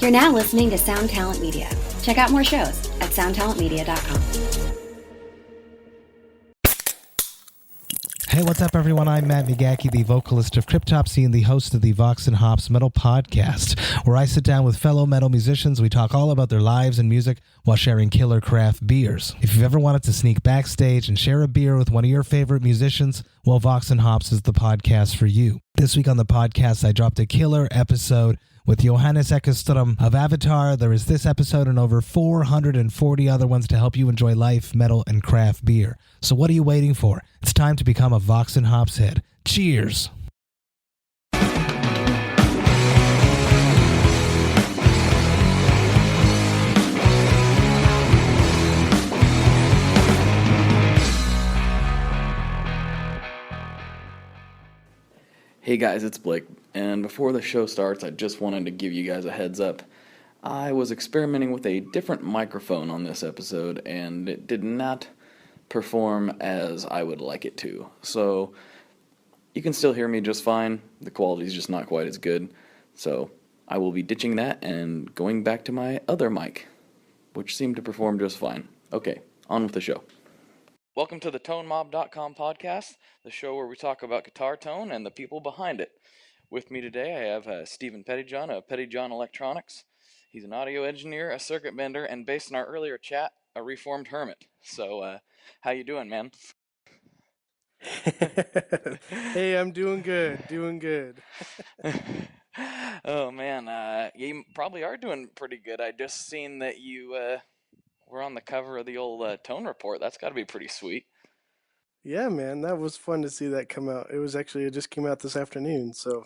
You're now listening to Sound Talent Media. Check out more shows at soundtalentmedia.com. Hey, what's up, everyone? I'm Matt Migaki, the vocalist of Cryptopsy and the host of the Vox and Hops Metal Podcast, where I sit down with fellow metal musicians. We talk all about their lives and music while sharing killer craft beers. If you've ever wanted to sneak backstage and share a beer with one of your favorite musicians, well, Vox and Hops is the podcast for you. This week on the podcast, I dropped a killer episode with Johannes Ekström of Avatar. There is this episode and over 440 other ones to help you enjoy life, metal, and craft beer. So what are you waiting for? It's time to become a Vox and Hops head. Cheers! Hey guys, it's Blake, and before the show starts, I just wanted to give you guys a heads up. I was experimenting with a different microphone on this episode, and it did not perform as I would like it to. So, you can still hear me just fine, the quality's just not quite as good. So, I will be ditching that and going back to my other mic, which seemed to perform just fine. Okay, on with the show. Welcome to the ToneMob.com podcast, the show where we talk about guitar tone and the people behind it. With me today, I have Stephen Pettyjohn of Pettyjohn Electronics. He's an audio engineer, a circuit bender, and based on our earlier chat, a reformed hermit. So, how you doing, man? Hey, I'm doing good. Oh, man, you probably are doing pretty good. I just seen that you were on the cover of the old Tone Report. That's got to be pretty sweet. Yeah, man, that was fun to see that come out. It just came out this afternoon, so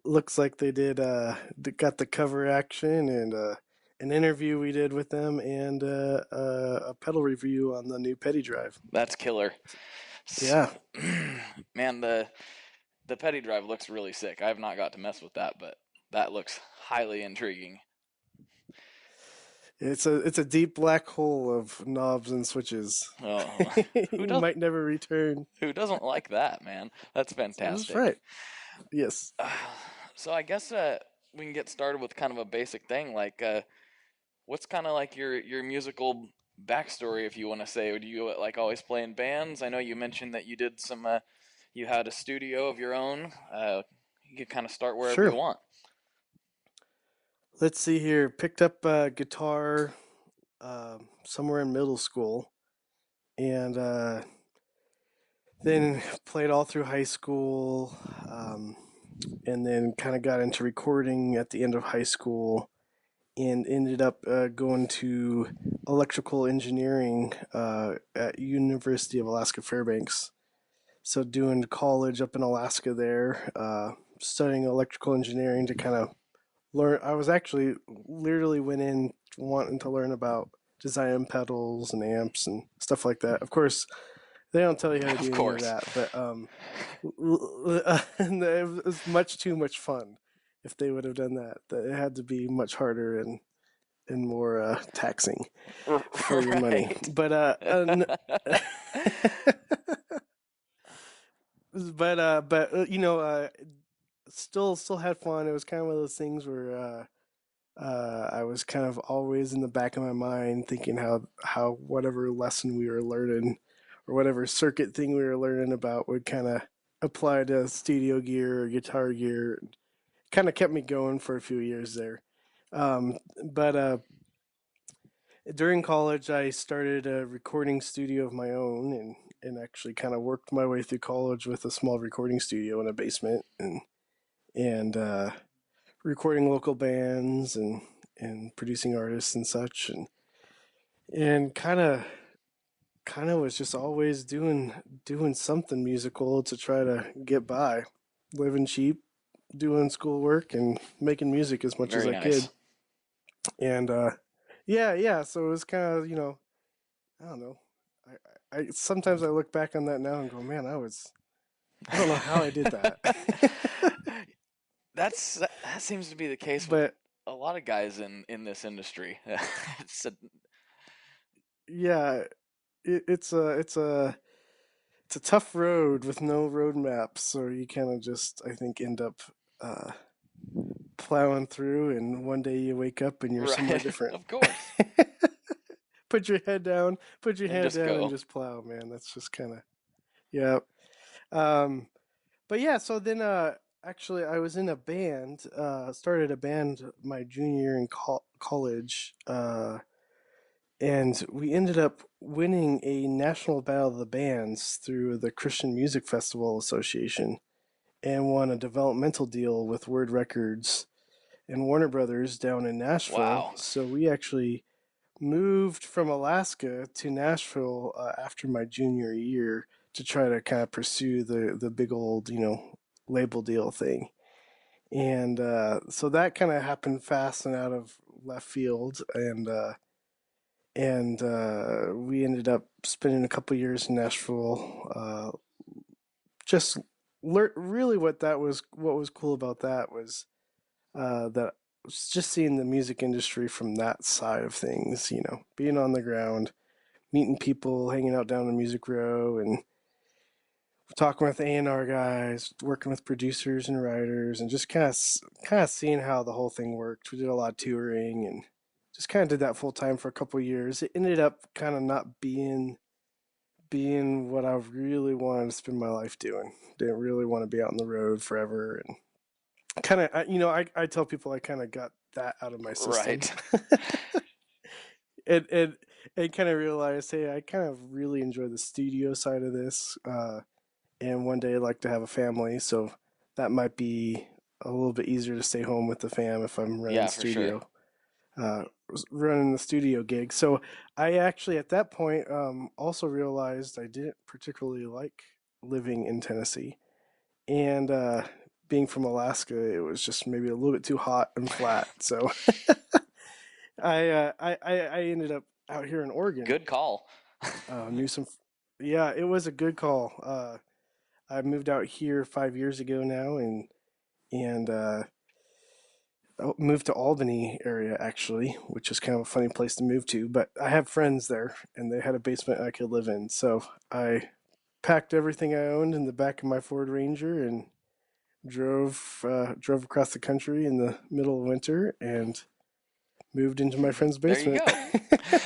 looks like they got the cover action and an interview we did with them and a pedal review on the new Petty Drive. That's killer. Yeah. Man, the Petty Drive looks really sick. I have not got to mess with that, but that looks highly intriguing. It's a deep black hole of knobs and switches. Oh, You might never return. Who doesn't like that, man? That's fantastic. That's right. Yes. So I guess we can get started with kind of a basic thing. Like, what's kind of like your musical backstory, if you want to say? Do you like always play in bands? I know you mentioned that you did some. You had a studio of your own. You can kind of start wherever you want. Let's see here. Picked up guitar somewhere in middle school, and then played all through high school, and then kind of got into recording at the end of high school, and ended up going to electrical engineering at University of Alaska Fairbanks. So doing college up in Alaska there, studying electrical engineering to kind of learn. I was actually literally went in wanting to learn about design pedals and amps and stuff like that. Of course, they don't tell you how to do any of that, but it was much too much fun. If they would have done that, it had to be much harder and more taxing for your money. But you know, still had fun. It was kind of one of those things where I was kind of always in the back of my mind thinking how whatever lesson we were learning or whatever circuit thing we were learning about would kind of apply to studio gear or guitar gear. It kind of kept me going for a few years there. But during college, I started a recording studio of my own and actually kind of worked my way through college with a small recording studio in a basement and recording local bands and producing artists and such and kind of was just always doing something musical to try to get by, living cheap, doing schoolwork and making music as much as I could. And yeah, so it was kind of, you know, I don't know. I sometimes I look back on that now and go, man, I don't know how I did that. That seems to be the case with a lot of guys in this industry. Yeah, it's a tough road with no road maps, so you kind of just, I think, end up plowing through, and one day you wake up and you're somewhere Right. different. Of course. Put your head down, And just and go. just plow, man. That's just kind of, yeah. Um, but yeah, so then actually I was in a band, started a band my junior year in college, and we ended up winning a national battle of the bands through the Christian Music Festival Association and won a developmental deal with Word Records and Warner Brothers down in Nashville. Wow. So we actually moved from Alaska to Nashville after my junior year to try to kind of pursue the big old, label deal thing. And so that kind of happened fast and out of left field, and we ended up spending a couple years in Nashville. Just really what was cool about that was that was just seeing the music industry from that side of things. Being on the ground, meeting people, hanging out down in Music Row, and talking with A&R guys, working with producers and writers, and just kind of seeing how the whole thing worked. We did a lot of touring and just kind of did that full time for a couple of years. It ended up kind of not being what I really wanted to spend my life doing. Didn't really want to be out on the road forever, and kind of, I tell people I kind of got that out of my system. Right. and kind of realized, hey, I kind of really enjoy the studio side of this. And one day I'd like to have a family, so that might be a little bit easier to stay home with the fam if I'm Yeah, for sure. uh, running the studio gig. So I actually, at that point, also realized I didn't particularly like living in Tennessee, and being from Alaska, it was just maybe a little bit too hot and flat. So I ended up out here in Oregon. Good call. Knew some, yeah, it was a good call. I moved out here 5 years ago now, and moved to Albany area actually, which is kind of a funny place to move to. But I have friends there, and they had a basement I could live in, so I packed everything I owned in the back of my Ford Ranger and drove across the country in the middle of winter and moved into my friend's There you basement. go.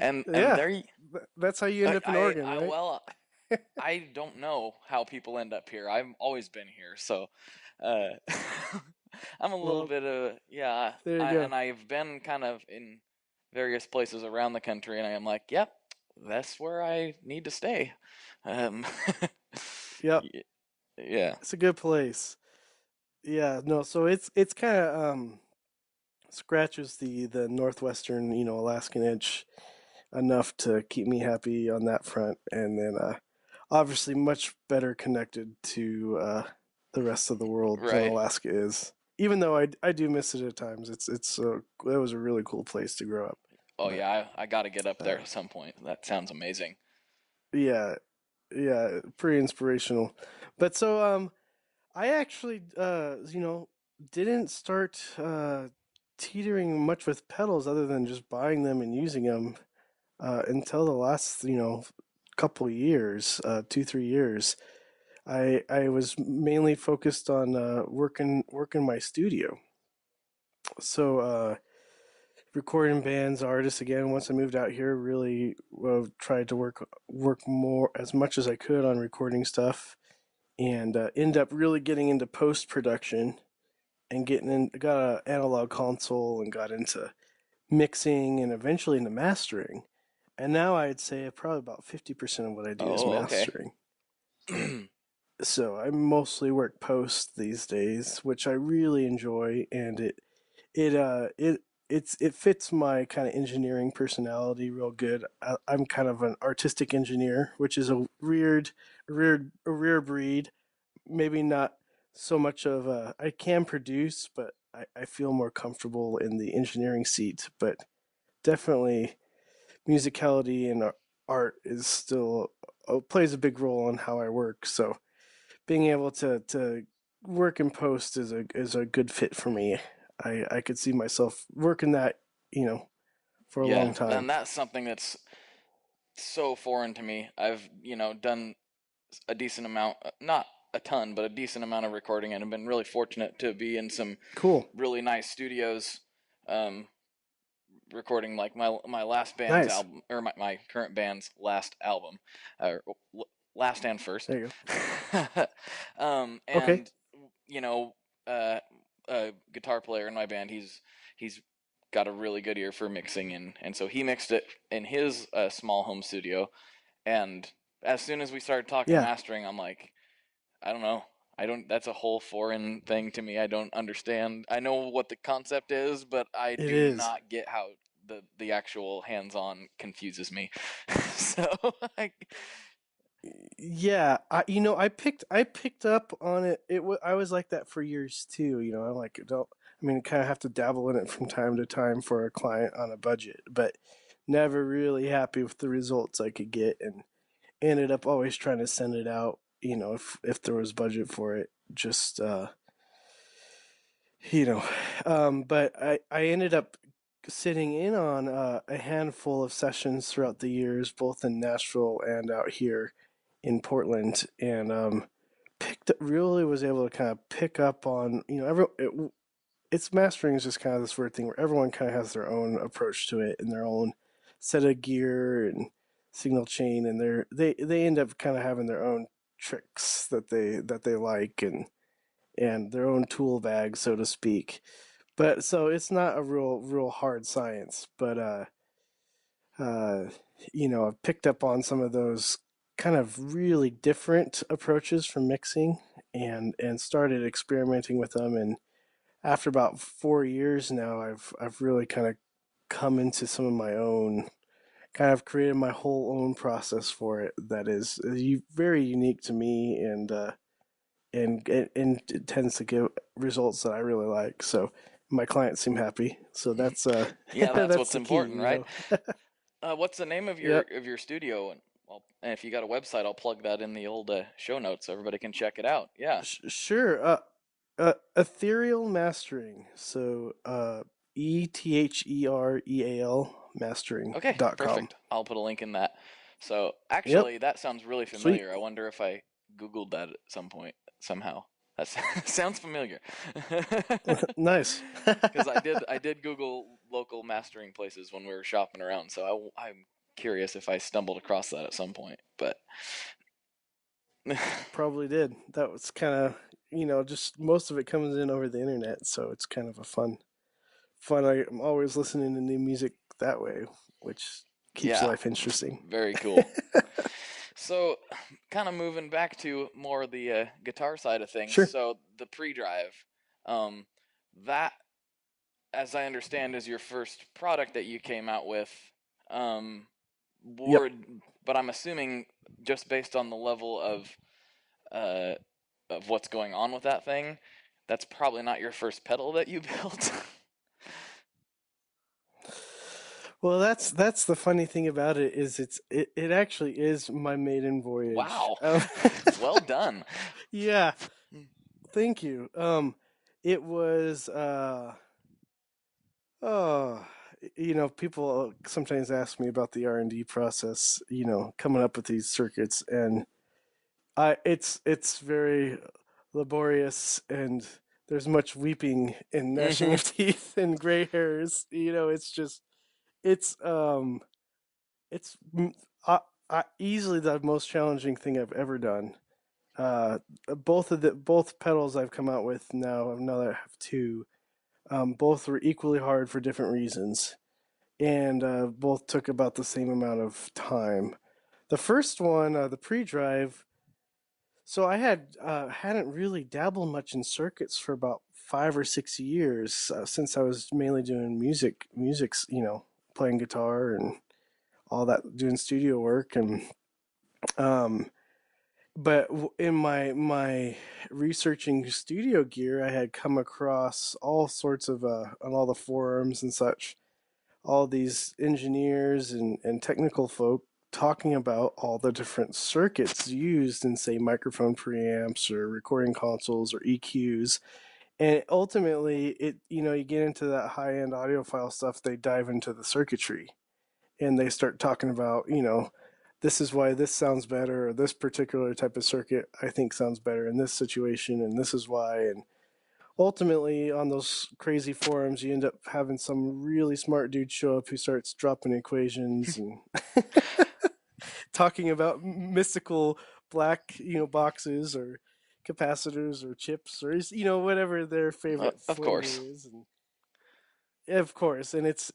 And Yeah, there you, that's how you end up in Oregon, I right? well, I don't know how people end up here. I've always been here, so uh, I'm a little Well, bit of yeah. there you go. I've been kind of in various places around the country, and I am like, yep, that's where I need to stay. Um, Yep, yeah, it's a good place. Yeah, no, so it's kind of scratches the northwestern, Alaskan edge enough to keep me happy on that front, and then obviously much better connected to the rest of the world than right. Alaska is. Even though I do miss it at times, that was a really cool place to grow up. Oh But yeah, I got to get up there uh, at some point. That sounds amazing. yeah, yeah, pretty inspirational. But so I actually didn't start teetering much with pedals other than just buying them and using them until the last couple years, 2 3 years. I was mainly focused on working my studio. So recording bands, artists again. Once I moved out here, really tried to work more as much as I could on recording stuff, and end up really getting into post production and got an analog console and got into mixing and eventually into mastering. And now I'd say probably about 50% of what I do is Oh, okay. mastering. So I mostly work post these days, which I really enjoy, and it it fits my kind of engineering personality real good. I'm kind of an artistic engineer, which is a rare breed. Maybe not so much of a I can produce, but I feel more comfortable in the engineering seat. But definitely musicality and art is still plays a big role in how I work. So being able to work in post is a good fit for me. I could see myself working that for a Yeah, long time. and that's something that's so foreign to me. I've, done a decent amount, not a ton, but a decent amount of recording, and I've been really fortunate to be in some Cool. really nice studios, um, recording like my last band's Nice. album, or my current band's last album, or last and first. There you go. Okay. And you know, a guitar player in my band, he's got a really good ear for mixing, and so he mixed it in his small home studio. And as soon as we started talking Yeah, mastering, I'm like, I don't know. I don't. That's a whole foreign thing to me. I don't understand. I know what the concept is, but I it do is. not get how the actual hands-on confuses me. So, I, Yeah, I picked up on it. I was like that for years too. I'm like, don't. I mean, kind of have to dabble in it from time to time for a client on a budget, but never really happy with the results I could get, and ended up always trying to send it out. If there was budget for it, just you know, but I ended up sitting in on a handful of sessions throughout the years, both in Nashville and out here in Portland, and really was able to kind of pick up on it's mastering is just kind of this weird thing where everyone kind of has their own approach to it and their own set of gear and signal chain, and they end up kind of having their own tricks that they like, and their own tool bag, so to speak. But so it's not a real hard science, but uh, I've picked up on some of those kind of really different approaches for mixing, and started experimenting with them. And after about 4 years now, I've really kind of come into some of my own, kind of created my whole own process for it that is very unique to me, and it tends to give results that I really like. So my clients seem happy. So that's yeah, that's that's what's the key, important, right? What's the name Yep. of your studio? And if you got a website, I'll plug that in the old show notes so everybody can check it out. Yeah. Sure. Ethereal Mastering. So ETHEREAL mastering Okay, dot com. perfect. I'll put a link in that. So Yep. actually, that sounds really Sweet. familiar. I wonder if I Googled that at some point somehow. That sounds familiar. Nice. Because I did Google local mastering places when we were shopping around, so I'm curious if I stumbled across that at some point. But Probably did. That was kind of, just most of it comes in over the internet, so it's kind of a fun. I'm always listening to new music that way, which keeps yeah, life interesting. very cool. So, kind of moving back to more the guitar side of things. Sure. So the pre-drive, um, that, as I understand, is your first product that you came out with. Um, Yep. were, but I'm assuming just based on the level uh, of what's going on with that thing, that's probably not your first pedal that you built. Well, that's the funny thing about it is it actually is my maiden voyage. Wow, well done. Yeah, thank you. It was oh, people sometimes ask me about the R&D process, coming up with these circuits, and it's very laborious, and there's much weeping and gnashing Hmm. of teeth and gray hairs. It's it's mm, easily the most challenging thing I've ever done. Uh, both pedals I've come out with now that I have two, both were equally hard for different reasons, and both took about the same amount of time. The first one, the pre-drive, so I hadn't really dabbled much in circuits for about 5 or 6 years, since I was mainly doing music, playing guitar and all that, doing studio work, and um, but in my researching studio gear, I had come across all sorts of on all the forums and such, all these engineers and technical folk talking about all the different circuits used in, say, microphone preamps or recording consoles or EQs. And ultimately, you get into that high end audiophile stuff, they dive into the circuitry and they start talking about, this is why this sounds better, or this particular type of circuit I think sounds better in this situation, and this is why. And ultimately, on those crazy forums, you end up having some really smart dude show up who starts dropping equations and talking about mystical black, boxes or capacitors or chips or whatever their favorite Of flavor course. is. And of course, and it's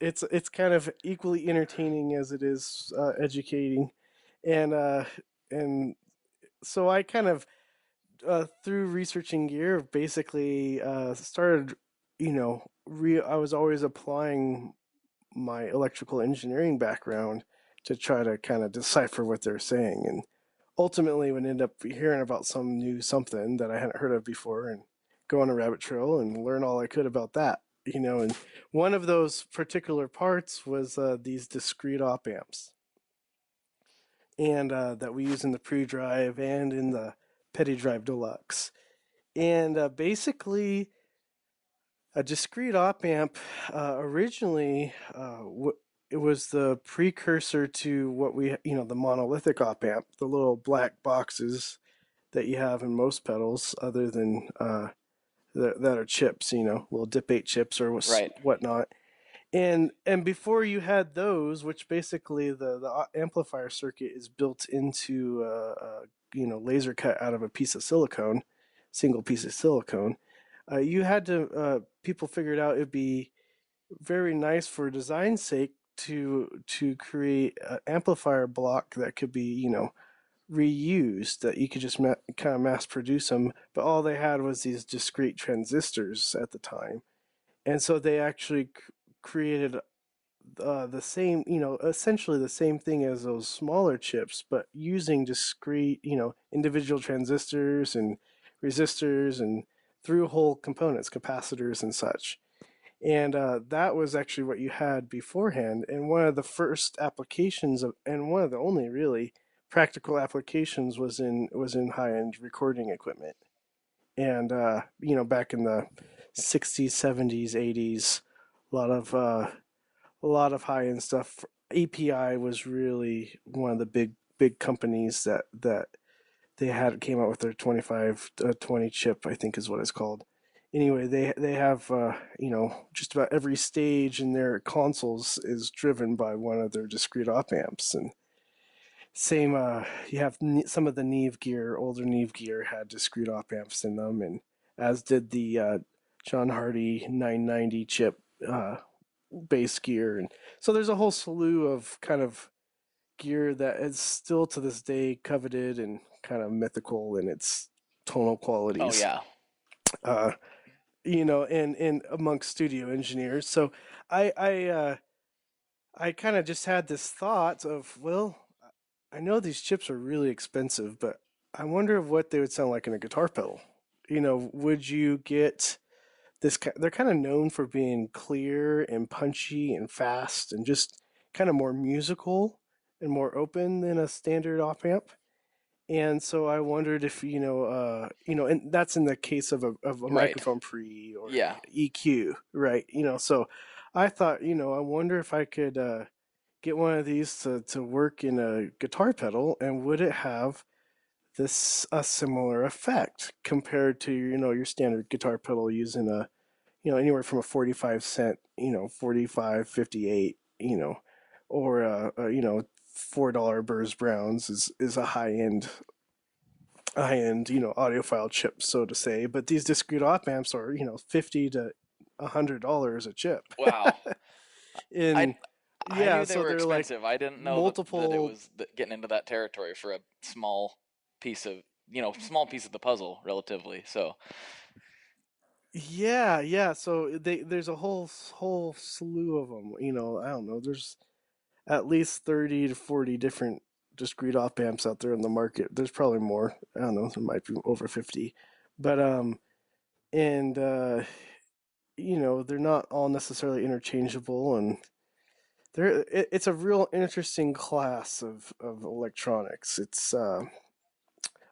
kind of equally entertaining as it is educating, and uh, and so I kind of through researching gear basically started, I was always applying my electrical engineering background to try to kind of decipher what they're saying, and ultimately would end up hearing about some new something that I hadn't heard of before and go on a rabbit trail and learn all I could about that. And one of those particular parts was these discrete op amps, and that we use in the pre-drive and in the Pettyjohn Deluxe. And basically, a discrete op amp originally it was the precursor to what the monolithic op amp, the little black boxes that you have in most pedals, other than that are chips, little dip 8 chips or Right. whatnot. And before you had those, which basically the amplifier circuit is built into laser cut out of a piece of silicone, single piece of silicone. You had to people figured out it'd be very nice for design's sake to create an amplifier block that could be reused, that you could just kind of mass produce them, but all they had was these discrete transistors at the time. And so they actually created the same, essentially the same thing as those smaller chips, but using discrete, individual transistors and resistors and through hole components, capacitors and such. And that was actually what you had beforehand. And one of the first applications and one of the only really practical applications was in high end recording equipment. And back in the 60s, 70s, 80s, a lot of high end stuff. API was really one of the big companies that they had came out with their 2520 chip, I think is what it's called. Anyway, they have just about every stage in their consoles is driven by one of their discrete op amps. And same, you have some of the Neve gear, older Neve gear had discrete op amps in them, and as did the John Hardy 990 chip bass gear. And so there's a whole slew of kind of gear that is still to this day coveted and kind of mythical in its tonal Oh qualities. yeah. Uh, and amongst studio engineers. So I I uh, I kind of just had this thought of, well, I know these chips are really expensive, but I wonder what they would sound like in a guitar pedal. Would you get this? They're kind of known for being clear and punchy and fast and just kind of more musical and more open than a standard op amp. And so I wondered if and that's in the case of a Right. microphone pre or Yeah. EQ, right? So I thought, I wonder if I could get one of these to work in a guitar pedal, and would it have this a similar effect compared to your standard guitar pedal using a anywhere from a 45 cent, 45, 58, or $4 Burrs Browns is a high end audiophile chip, so to say. But these discrete op amps are $50 to $100 a chip. Wow. I And I yeah, knew they so were they're like expensive. I didn't know that it multiple. was getting into that territory for a small piece of small piece of the puzzle relatively. So Yeah, yeah. So there's a whole slew of them. I don't know. There's at least 30 to 40 different discrete op amps out there in the market. There's probably more. I don't know. There might be over 50. But and they're not all necessarily interchangeable, and it's a real interesting class of electronics. It's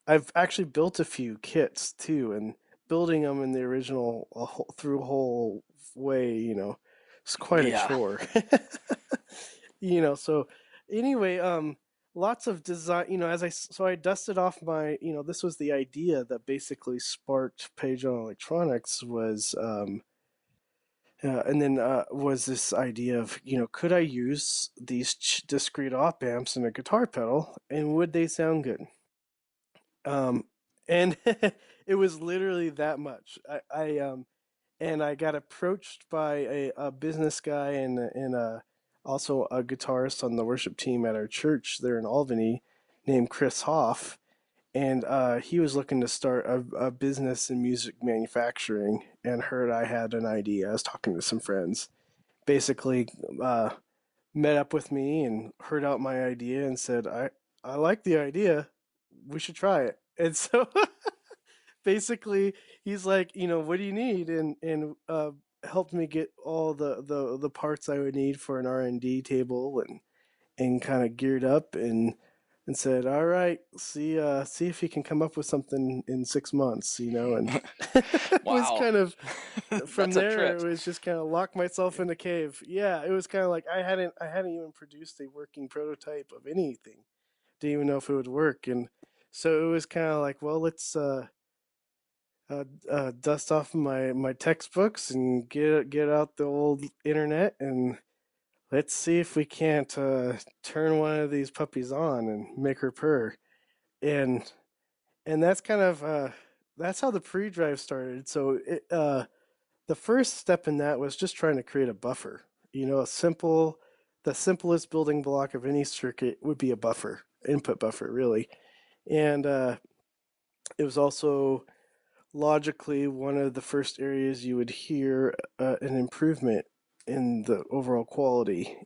I've actually built a few kits too, and building them in the original through a whole way, it's quite a yeah. chore. So anyway, lots of design, so I dusted off my, this was the idea that basically sparked Pettyjohn Electronics and then was this idea of, could I use these discrete op amps in a guitar pedal and would they sound good? And it was literally that much. And I got approached by a business guy and also a guitarist on the worship team at our church there in Albany named Chris Hoff. And he was looking to start a business in music manufacturing and heard I had an idea. I was talking to some friends. Basically, met up with me and heard out my idea and said, I like the idea. We should try it. And so basically he's like, what do you need? And helped me get all the parts I would need for an R&D table and kind of geared up and said, all right, see if you can come up with something in 6 months, and it was Wow. kind of from That's a there trip. it was just kind of lock myself in a cave. Yeah, it was kind of like I hadn't even produced a working prototype of anything. Didn't even know if it would work. And so it was kind of like, well, let's dust off my textbooks and get out the old internet and let's see if we can't turn one of these puppies on and make her purr. And and that's kind of that's how the pre-drive started. So the first step in that was just trying to create a buffer. The simplest building block of any circuit would be a buffer, input buffer, really. And it was also logically one of the first areas you would hear an improvement in the overall quality.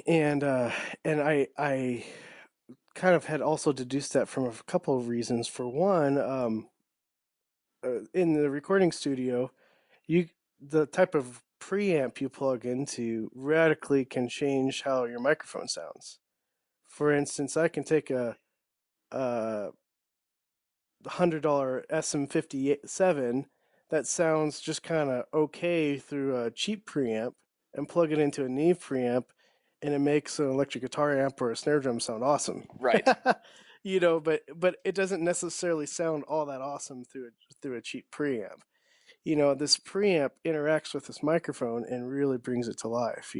And and I kind of had also deduced that from a couple of reasons. For one, in the recording studio, you the type of preamp you plug into radically can change how your microphone sounds. For instance, I can take a $100 SM57 that sounds just kind of okay through a cheap preamp and plug it into a Neve preamp, and it makes an electric guitar amp or a snare drum sound awesome. Right. But it doesn't necessarily sound all that awesome through a cheap preamp. This preamp interacts with this microphone and really brings it to life.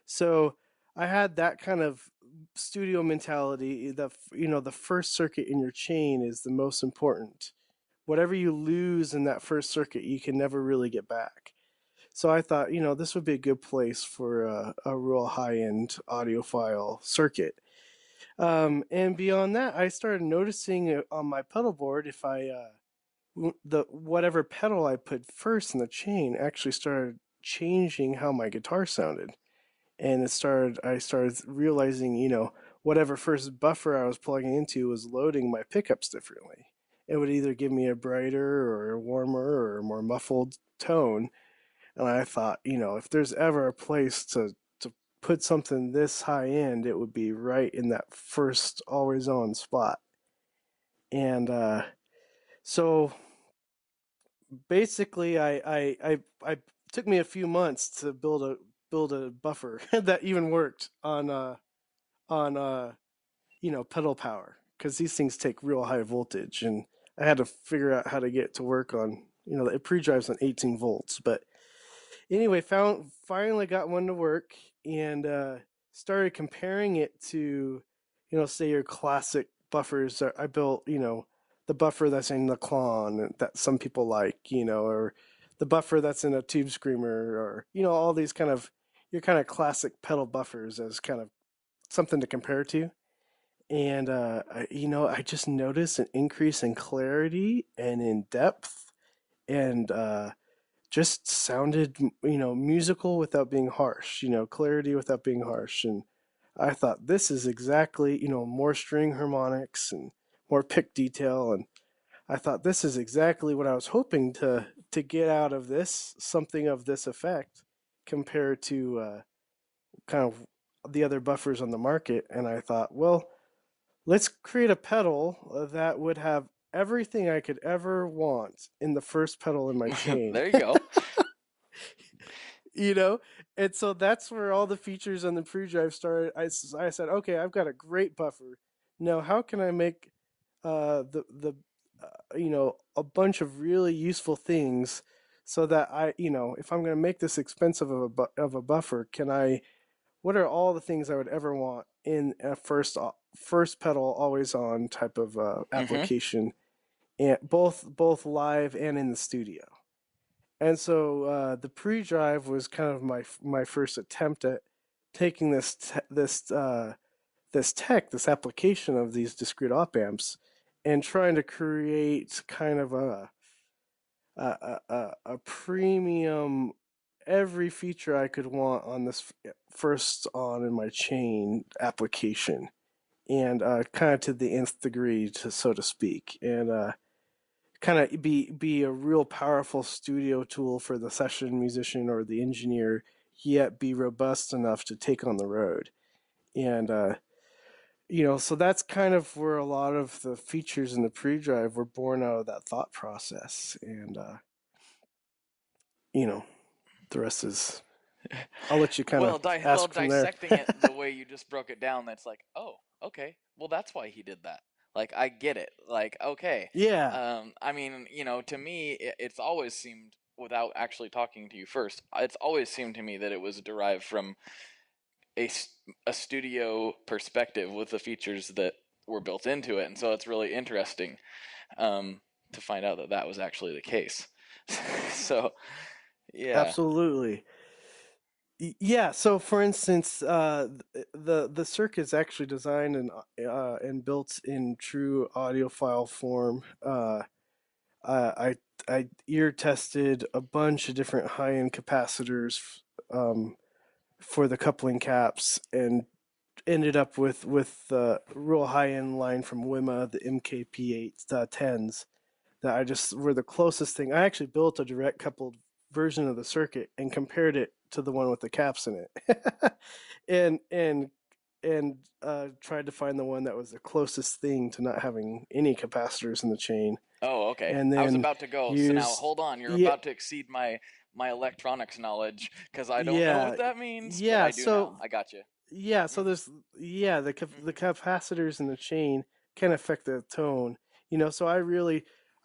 So I had that kind of studio mentality. The first circuit in your chain is the most important. Whatever you lose in that first circuit, you can never really get back. So I thought, this would be a good place for a real high-end audiophile circuit. And beyond that, I started noticing on my pedal board, if the whatever pedal I put first in the chain actually started changing how my guitar sounded. And I started realizing, whatever first buffer I was plugging into was loading my pickups differently. It would either give me a brighter or a warmer or a more muffled tone. And I thought, if there's ever a place to put something this high end, it would be right in that first always on spot. And so basically, I took me a few months to build a buffer that even worked on pedal power, because these things take real high voltage, and I had to figure out how to get it to work on, it pre-drives on 18 volts. But anyway, finally got one to work, and started comparing it to, say your classic buffers. I built, the buffer that's in the Klon that some people like, or the buffer that's in a Tube Screamer, or all these kind of your kind of classic pedal buffers as kind of something to compare to. And I just noticed an increase in clarity and in depth, and just sounded, musical without being harsh. Clarity without being harsh. And I thought, this is exactly, more string harmonics and more pick detail. And I thought, this is exactly what I was hoping to get out of this, something of this effect, compared to kind of the other buffers on the market. And I thought, well, let's create a pedal that would have everything I could ever want in the first pedal in my chain. There you go. you know, and so that's where all the features on the pre-drive started. I said, okay, I've got a great buffer. Now, how can I make the a bunch of really useful things so that if I'm going to make this expensive of a buffer, can I? What are all the things I would ever want in a first pedal always on type of Mm-hmm. application, and both live and in the studio. And so the pre-drive was kind of my first attempt at taking this application of these discrete op amps, and trying to create kind of a premium every feature I could want on this first on in my chain application, and kind of to the nth degree, so to speak, and kind of be a real powerful studio tool for the session musician or the engineer, yet be robust enough to take on the road. And so that's kind of where a lot of the features in the pre-drive were born out of that thought process. And you know, the rest is, I'll let you kind of ask from there. Dissecting it the way you just broke it down, that's like, oh, okay, well, that's why he did that. Like, I get it. Like, okay. Yeah, I mean, to me, it's always seemed, without actually talking to you first, it's always seemed to me that it was derived from a, a studio perspective with the features that were built into it. And so it's really interesting to find out that that was actually the case. So, yeah. absolutely. Yeah, so for instance, the circuit's actually designed and built in true audiophile form. I I ear tested a bunch of different high end capacitors um, for the coupling caps, and ended up with the real high end line from Wima, the MKP8 10s, that I just were the closest thing. I actually built a direct coupled version of the circuit and compared it to the one with the caps in it, and tried to find the one that was the closest thing to not having any capacitors in the chain, Oh, okay. and I was then about to go. So now used hold on. You're yeah about to exceed my electronics knowledge because I don't know yeah what that means, but yeah I do now. so I got you. Yeah, so Mhm. there's the Mhm. capacitors in the chain can affect the tone. So I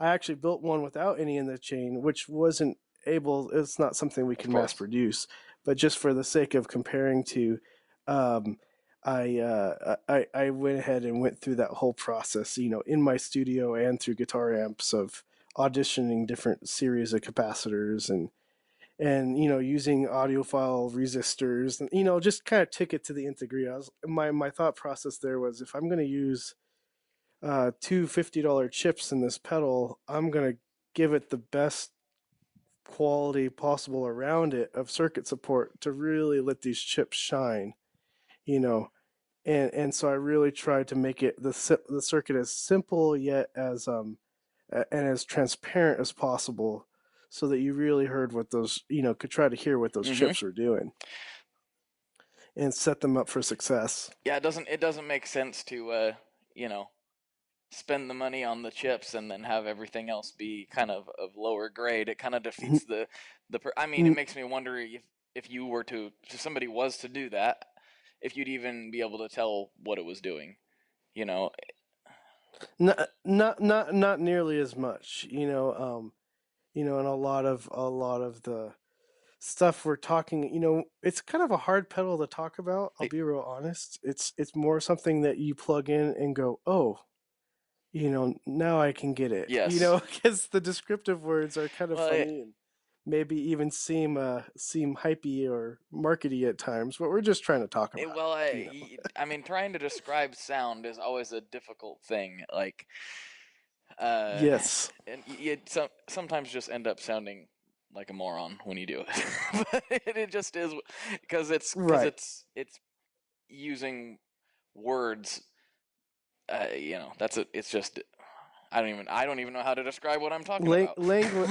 actually built one without any in the chain, which wasn't able. It's not something we Of can mass course. produce, but just for the sake of comparing to, um, I went ahead and went through that whole process, in my studio and through guitar amps, of auditioning different series of capacitors, and using audiophile resistors, and just kind of took it to the nth degree. My thought process there was, if I'm going to use two $50 chips in this pedal, I'm going to give it the best quality possible around it of circuit support to really let these chips shine, you know and so I really tried to make it the circuit as simple, yet as and as transparent as possible, so that you really heard what those, could try to hear what those Mhm. chips were doing, and set them up for success. Yeah, it doesn't make sense to you know, spend the money on the chips and then have everything else be kind of lower grade. It kind of defeats I mean, it makes me wonder if you were to if somebody was to do that, if you'd even be able to tell what it was doing, you know. Not nearly as much, and a lot of the stuff we're talking, it's kind of a hard pedal to talk about. I'll be real honest. It's more something that you plug in and go, oh, now I can get it, Yes. because the descriptive words are kind of Well, funny, and maybe even seem hypey or markety at times, but we're just trying to talk about well, it. I mean, trying to describe sound is always a difficult thing. Like, uh, Yes, and sometimes just end up sounding like a moron when you do it. But it just is because right. it's using words. That's it. It's just I don't even know how to describe what I'm talking about. Language,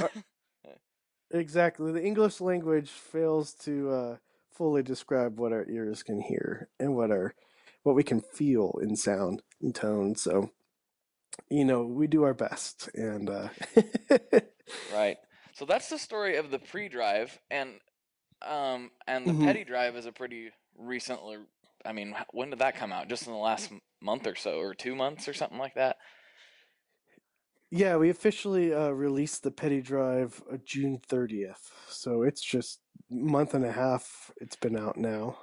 exactly. The English language fails to fully describe what our ears can hear, and what we can feel in sound and tone. So, we do our best, and Right. So that's the story of the pre-drive, and And the Hmm. Petty Drive is a pretty recently. I mean, when did that come out? Just in the last month or so, or 2 months, or something like that. Yeah, we officially released the Petty Drive June 30th. So it's just month and a half it's been out now.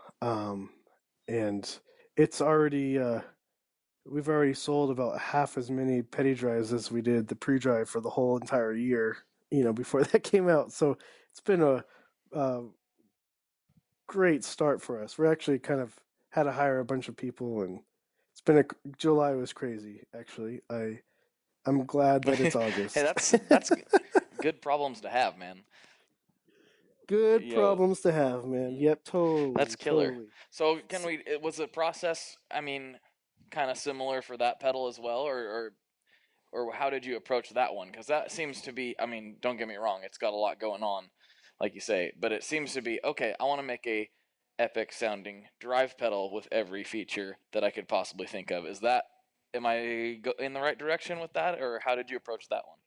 And it's already we've already sold about half as many Petty Drives as we did the pre-drive for the whole entire year, before that came out. So it's been a great start for us. We're actually kind of had to hire a bunch of people, and it's been a July was crazy actually. I'm glad that it's Hey, August. that's good problems to have, man. Good Yo, problems to have, man. Yep, that's totally, killer. totally. So can we? Was the process? I mean, kind of similar for that pedal as well, or how did you approach that one? Because that seems to be. I mean, don't get me wrong, it's got a lot going on, like you say, but it seems to be okay. I want to make a epic sounding drive pedal with every feature that I could possibly think of. Is that? Am I in the right direction with that, or how did you approach that one?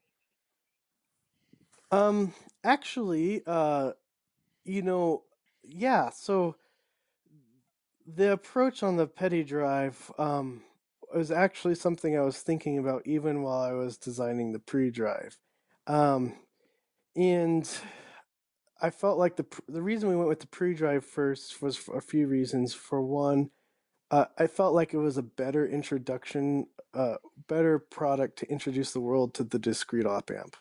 Um, actually, you know, yeah, so the approach on the Petty Drive was actually something I was thinking about even while I was designing the pre-drive. Um, and I felt like the reason we went with the pre-drive first was for a few reasons. For one, I felt like it was a better introduction, better product to introduce the world to the discrete op amp,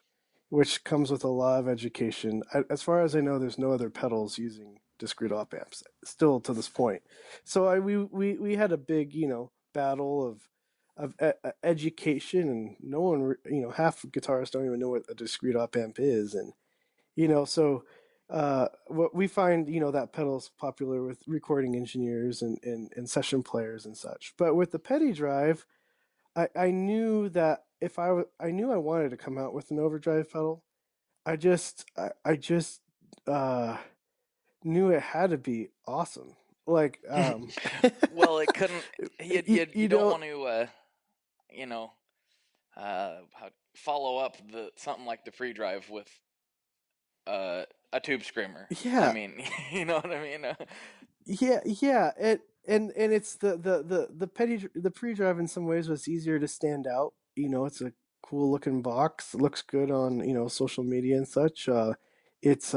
which comes with a lot of education. As far as I know, there's no other pedals using discrete op amps still to this point. So we had a big battle of education, and no one half guitarists don't even know what a discrete op amp is, and so what we find, that pedal's popular with recording engineers and session players and such. But with the Petty Drive, I knew that if I knew I wanted to come out with an overdrive pedal. I just uh, knew it had to be awesome. Like, Well, it couldn't. You don't don't. want to, you know, follow up the something like the free drive with a tube screamer. I Yeah, mean, you know what I mean? yeah. And it's the pre-drive in some ways was easier to stand out. It's a cool looking box. It looks good on social media and such. It's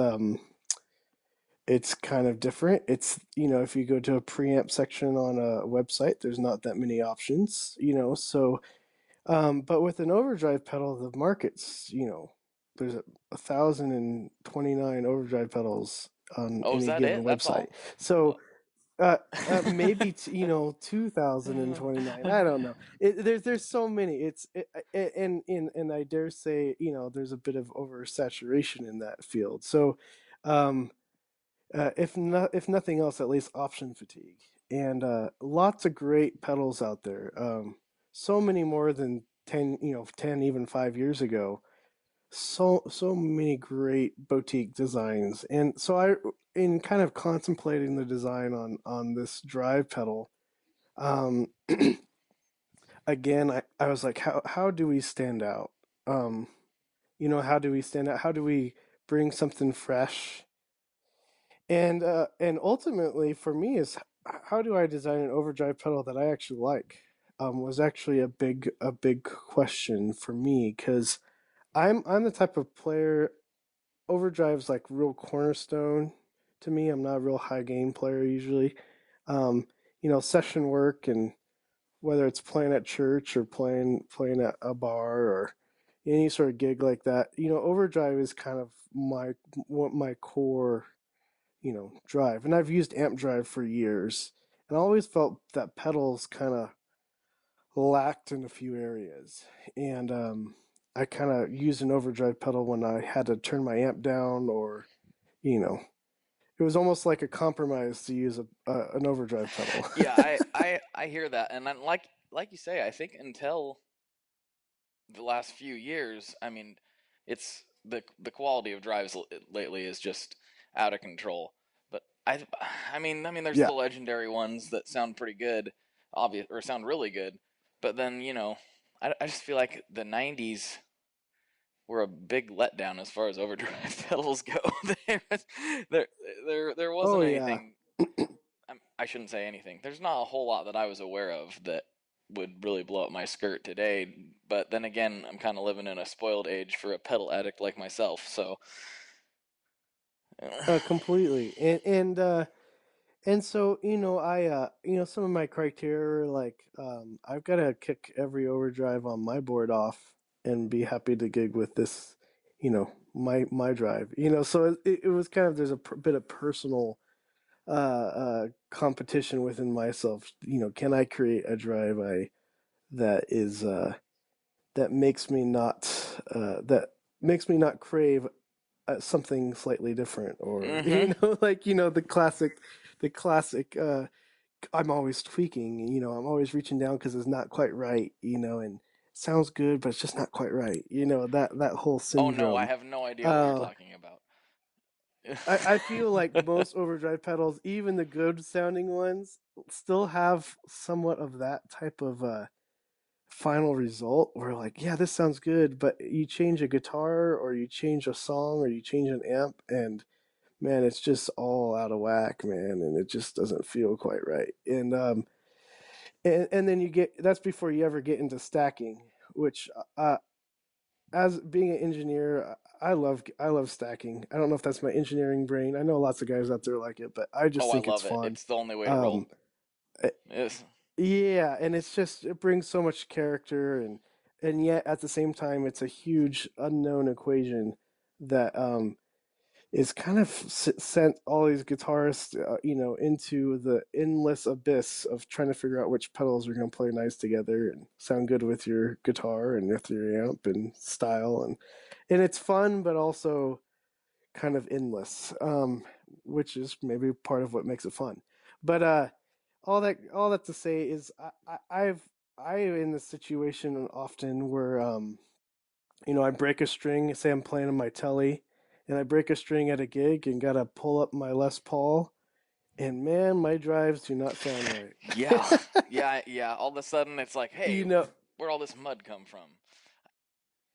it's kind of different. It's if you go to a preamp section on a website, there's not that many options. So but with an overdrive pedal, the market's there's 1,029 overdrive pedals on Oh, is any that given it? That's website. all? So Oh. maybe 2029. I don't know. There's so many. And I dare say there's a bit of oversaturation in that field. So um, if nothing else, at least option fatigue. And lots of great pedals out there. So many more than 10 even 5 years ago. So many great boutique designs. And so in kind of contemplating the design on this drive pedal, um, again, I was like, how do we stand out? Um, how do we stand out? How do we bring something fresh and ultimately for me is how do I design an overdrive pedal that I actually like? Was actually a big question for me because I'm the type of player. Overdrive's like real cornerstone to me. I'm not a real high gain player usually. Um, session work, and whether it's playing at church or playing at a bar or any sort of gig like that, overdrive is kind of my core drive. And I've used amp drive for years, and I always felt that pedals kind of lacked in a few areas. And I kind of used an overdrive pedal when I had to turn my amp down, or you know, it was almost like a compromise to use an overdrive pedal. Yeah, I hear that, and like you say, I think until the last few years, I mean, it's the quality of drives lately is just out of control. But I mean, there's Yeah, the legendary ones that sound pretty good, obvious or sound really good. But then I just feel like the '90s were a big letdown as far as overdrive pedals go. there, there, there Oh wasn't yeah. anything. I shouldn't say anything. There's not a whole lot that I was aware of that would really blow up my skirt today. But then again, I'm kind of living in a spoiled age for a pedal addict like myself. So, Completely. And so, some of my criteria are like, I've got to kick every overdrive on my board off and be happy to gig with this, my drive. So it was kind of, there's a bit of personal competition within myself. Can I create a drive that is that makes me not crave something slightly different, or mm-hmm. the classic I'm always tweaking, I'm always reaching down because it's not quite right, and it sounds good but it's just not quite right, that whole Oh no, I syndrome. have no idea what you're uh talking about. I feel like most overdrive pedals, even the good sounding ones, still have somewhat of that type of final result where, like, yeah, this sounds good, but you change a guitar or you change a song or you change an amp, and man, it's just all out of whack, man, and it just doesn't feel quite right. And then you get, that's before you ever get into stacking, which as being an engineer, I love stacking. I don't know if that's my engineering brain. I know lots of guys out there like it, but I just Oh, I think it's love it. fun. It's the only way to roll. Um, eh, Yes. yeah, and it brings so much character, and yet at the same time, it's a huge unknown equation that is kind of sent all these guitarists, into the endless abyss of trying to figure out which pedals are going to play nice together and sound good with your guitar and with your amp and style, and it's fun, but also kind of endless, which is maybe part of what makes it fun. But all that to say is, I'm in this situation often where I break a string. Say I'm playing on my telly, and I break a string at a gig and gotta pull up my Les Paul, and man, my drives do not sound right. Yeah, yeah. All of a sudden, it's like, hey, you know, where'd all this mud come from?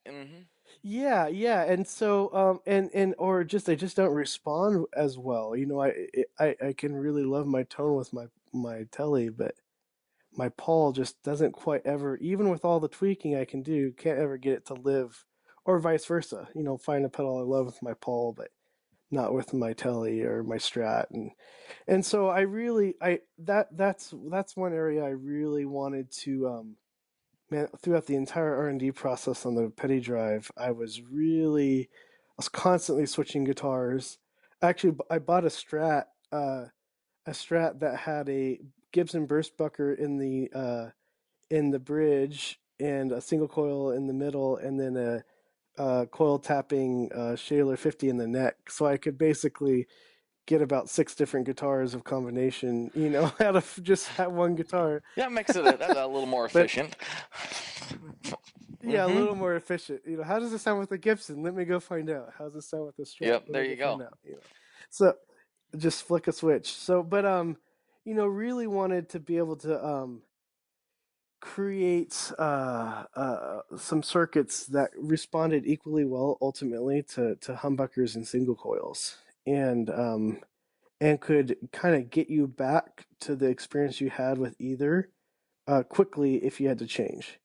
Mm-hmm. yeah, yeah, and so and or just they just don't respond as well. I can really love my tone with my telly, but my Paul just doesn't quite ever, even with all the tweaking I can do, can't ever get it to live, or vice versa. Find a pedal I love with my Paul, but not with my telly or my Strat, and so I really I that that's one area I really wanted to, man, throughout the entire R&D process on the Petty drive. I was constantly switching guitars. Actually, I bought a Strat that had a Gibson Burstbucker in the bridge and a single coil in the middle, and then a coil tapping Shaler 50 in the neck. So I could basically get about six different guitars of combination, out of just that one guitar. Yeah, it makes it a little more But efficient. yeah, a Mm-hmm. little more efficient. How does it sound with the Gibson? Let me go find out. How does it sound with the Strat? Yep, Let there me go you go. find out. So just flick a switch. So, but really wanted to be able to create some circuits that responded equally well ultimately to humbuckers and single coils, and could kind of get you back to the experience you had with either quickly if you had to change.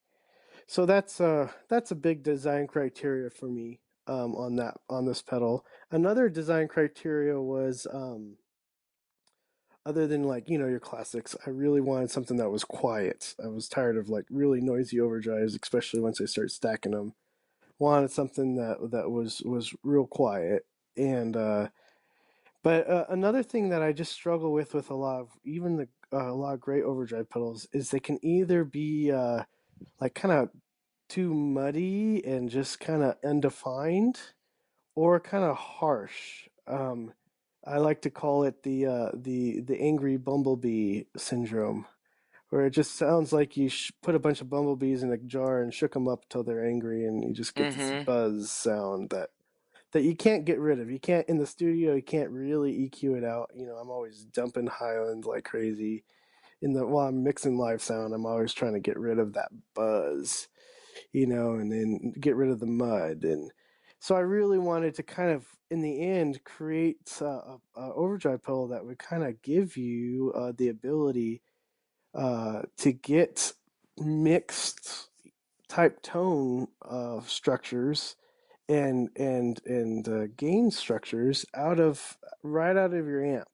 So that's a big design criteria for me, on this pedal. Another design criteria was, other than, like, your classics, I really wanted something that was quiet. I was tired of like really noisy overdrives, especially once I start stacking them. Wanted something that was real quiet, and but another thing that I just struggle with a lot of, even a lot of great overdrive pedals, is they can either be like kind of too muddy and just kind of undefined, or kind of harsh. I like to call it the angry bumblebee syndrome, where it just sounds like you put a bunch of bumblebees in a jar and shook them up till they're angry, and you just get this Mm-hmm. buzz sound that you can't get rid of. You can't, in the studio, you can't really EQ it out. I'm always dumping high end like crazy. While I'm mixing live sound, I'm always trying to get rid of that buzz. and then get rid of the mud. And so I really wanted to kind of, in the end, create a overdrive pedal that would kind of give you the ability to get mixed type tone structures and gain structures right out of your amp.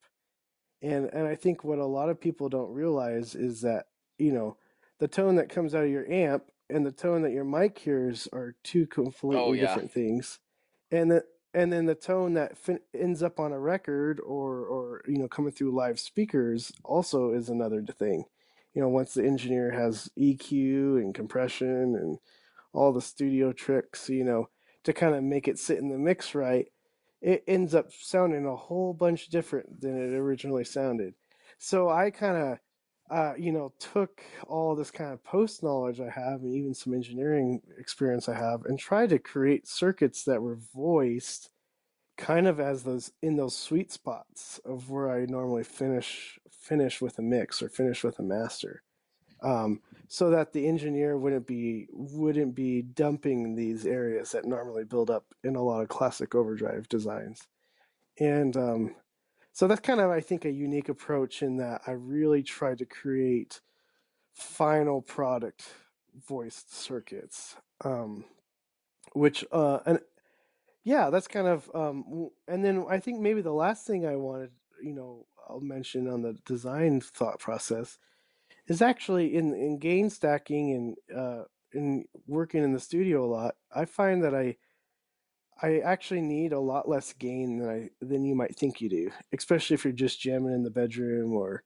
And I think what a lot of people don't realize is that, you know, the tone that comes out of your amp and the tone that your mic hears are two Oh completely yeah. different things. And the and then the tone that ends up on a record or coming through live speakers also is another thing. Once the engineer has EQ and compression and all the studio tricks, to kind of make it sit in the mix right, it ends up sounding a whole bunch different than it originally sounded. So I kind of, took all this kind of post knowledge I have and even some engineering experience I have and tried to create circuits that were voiced kind of as those sweet spots of where I normally finish with a mix or finish with a master, so that the engineer wouldn't be dumping these areas that normally build up in a lot of classic overdrive designs. And so that's kind of, I think, a unique approach in that I really tried to create final product voiced circuits, which and yeah, that's kind of and then I think maybe the last thing I wanted, I'll mention on the design thought process is actually in gain stacking and in working in the studio a lot. I find that I actually need a lot less gain than you might think you do, especially if you're just jamming in the bedroom or,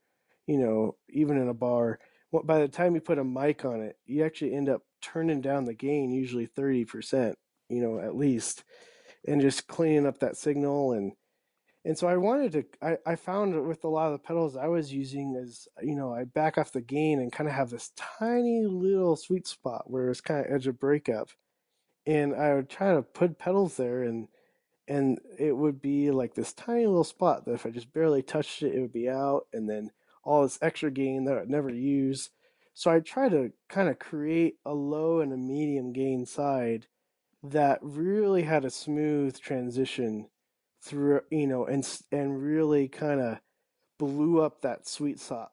even in a bar. Well, by the time you put a mic on it, you actually end up turning down the gain usually 30%, at least, and just cleaning up that signal. And so I found with a lot of the pedals I was using is, I back off the gain and kind of have this tiny little sweet spot where it's kind of edge of breakup. And I would try to put pedals there and it would be like this tiny little spot that if I just barely touched it, it would be out. And then all this extra gain that I'd never use. So I try to kind of create a low and a medium gain side that really had a smooth transition through, and really kind of blew up that sweet spot,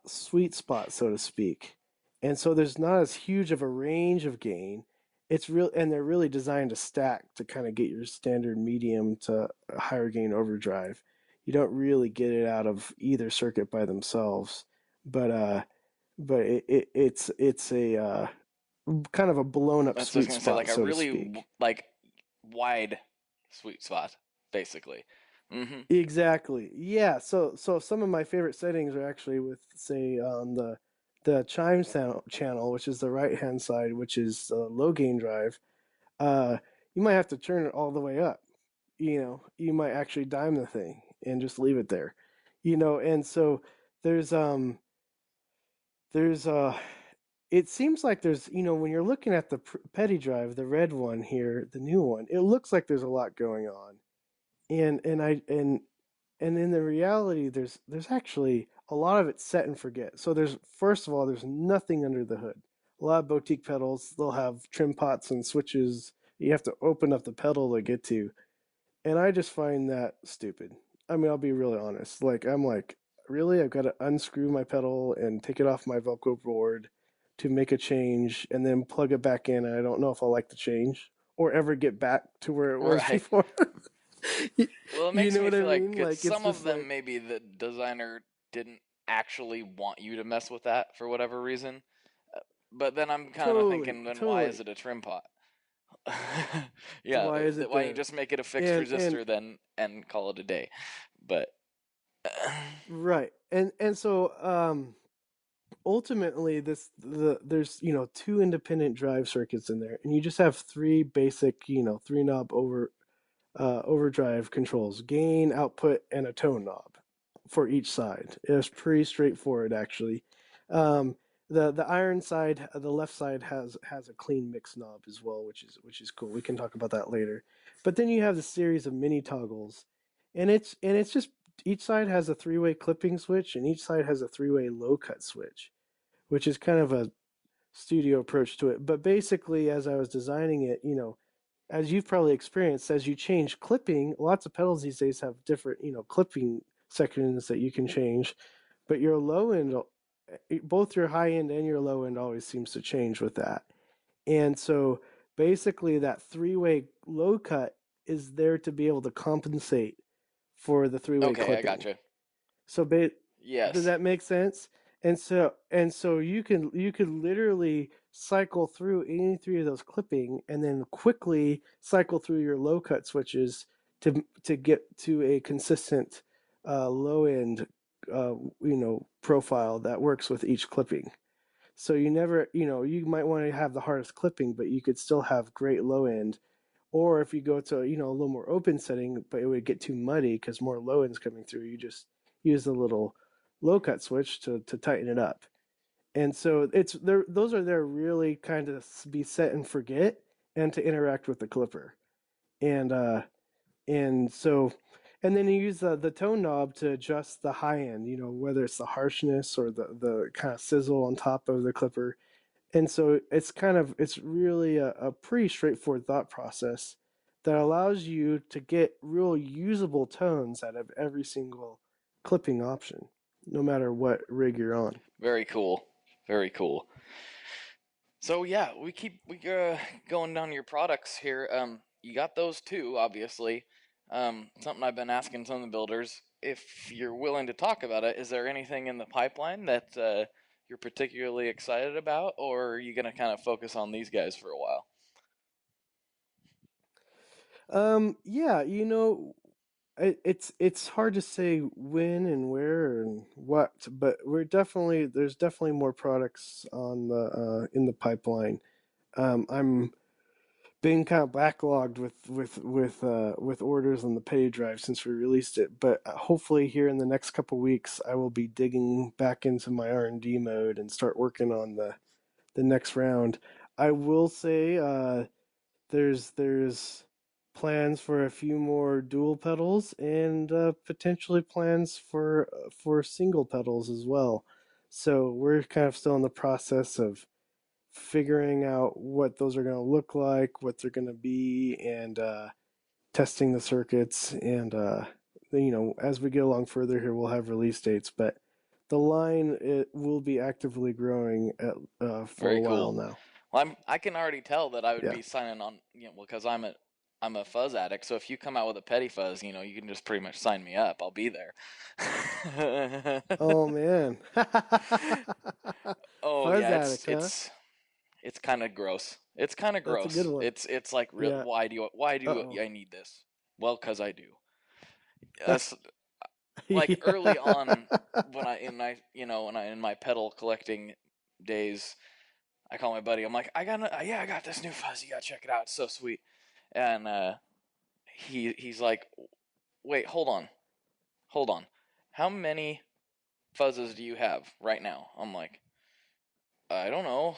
so to speak. And so there's not as huge of a range of gain. It's real, and they're really designed to stack to kind of get your standard medium to higher gain overdrive. You don't really get it out of either circuit by themselves, but it's a kind of a blown up That's what I was sweet gonna say. spot, Like a so to really speak. like wide sweet spot, basically. Hmm. Exactly. Yeah. So some of my favorite settings are actually with, say, on the chime channel, which is the right hand side, which is low gain drive. Uh, you might have to turn it all the way up. You might actually dime the thing and just leave it there. And so there's um there's it seems like there's, when you're looking at the petty drive, the red one here, the new one, it looks like there's a lot going on. And in the reality, there's actually a lot of it set and forget. So there's, first of all, there's nothing under the hood. A lot of boutique pedals, they'll have trim pots and switches you have to open up the pedal to get to. And I just find that stupid. I mean, I'll be really honest. Like, I'm like, really? I've got to unscrew my pedal and take it off my Velcro board to make a change and then plug it back in. And I don't know if I'll like the change or ever get back to where it was Right. before. you, Well, it you makes know me what I feel like mean? Like, it's some of just them like, maybe the designer didn't actually want you to mess with that for whatever reason. But then I'm kind of totally, thinking, then why is totally. it a trim pot? Yeah, Why is it why don't you there? just make it a fixed And resistor then and call it a day? But right. And so ultimately there's, two independent drive circuits in there, and you just have three basic, three knob overdrive controls: gain, output, and a tone knob for each side. It's pretty straightforward, actually. Um, the iron side, the left side has a clean mix knob as well, which is cool. We can talk about that later. But then you have the series of mini toggles, and it's just each side has a three-way clipping switch, and each side has a three-way low cut switch, which is kind of a studio approach to it. But basically, as I was designing it, as you've probably experienced, as you change clipping, lots of pedals these days have different, clipping sections that you can change. But your low end, both your high end and your low end always seems to change with that. And so basically, that three-way low cut is there to be able to compensate for the three-way Okay, I clipping. gotcha. So does Yes. that make sense? And so you could literally cycle through any three of those clipping and then quickly cycle through your low cut switches to get to a consistent low end profile that works with each clipping. So you never, you might want to have the hardest clipping, but you could still have great low end. Or if you go to, a little more open setting, but it would get too muddy because more low end's coming through, you just use the little low cut switch to tighten it up. And so it's there, those are there really kind of be set and forget and to interact with the clipper. And and so and then you use the tone knob to adjust the high end, whether it's the harshness or the kind of sizzle on top of the clipper. And so it's really a pretty straightforward thought process that allows you to get real usable tones out of every single clipping option, no matter what rig you're on. Very cool. Very cool. So yeah, we going down your products here. You got those too, obviously. Something I've been asking some of the builders. If you're willing to talk about it, is there anything in the pipeline that you're particularly excited about, or are you gonna kind of focus on these guys for a while? Yeah, it's hard to say when and where and what, but there's definitely more products on the in the pipeline. I'm been kind of backlogged with orders on the Petty drive since we released it, but hopefully here in the next couple weeks I will be digging back into my R&D mode and start working on the next round. I will say there's plans for a few more dual pedals and potentially plans for single pedals as well. So we're kind of still in the process of figuring out what those are going to look like, what they're going to be, and testing the circuits. And as we get along further here, we'll have release dates. But the line it will be actively growing for a Very while cool. now. Well, I can already tell that I would Yeah. be signing on, because I'm a fuzz addict. So if you come out with a petty fuzz, you can just pretty much sign me up. I'll be there. Oh man. Oh Fuzz yeah, it's addict, huh? it's it's kind of gross. It's kind of That's a good gross. one. It's like real. Yeah. Why do Uh-oh. I need this? Well, cause I do. Yeah. That's like early on when I in my pedal collecting days, I call my buddy. I'm like, I got this new fuzz. You gotta check it out. It's so sweet. And he's like, wait, hold on. How many fuzzes do you have right now? I'm like, I don't know.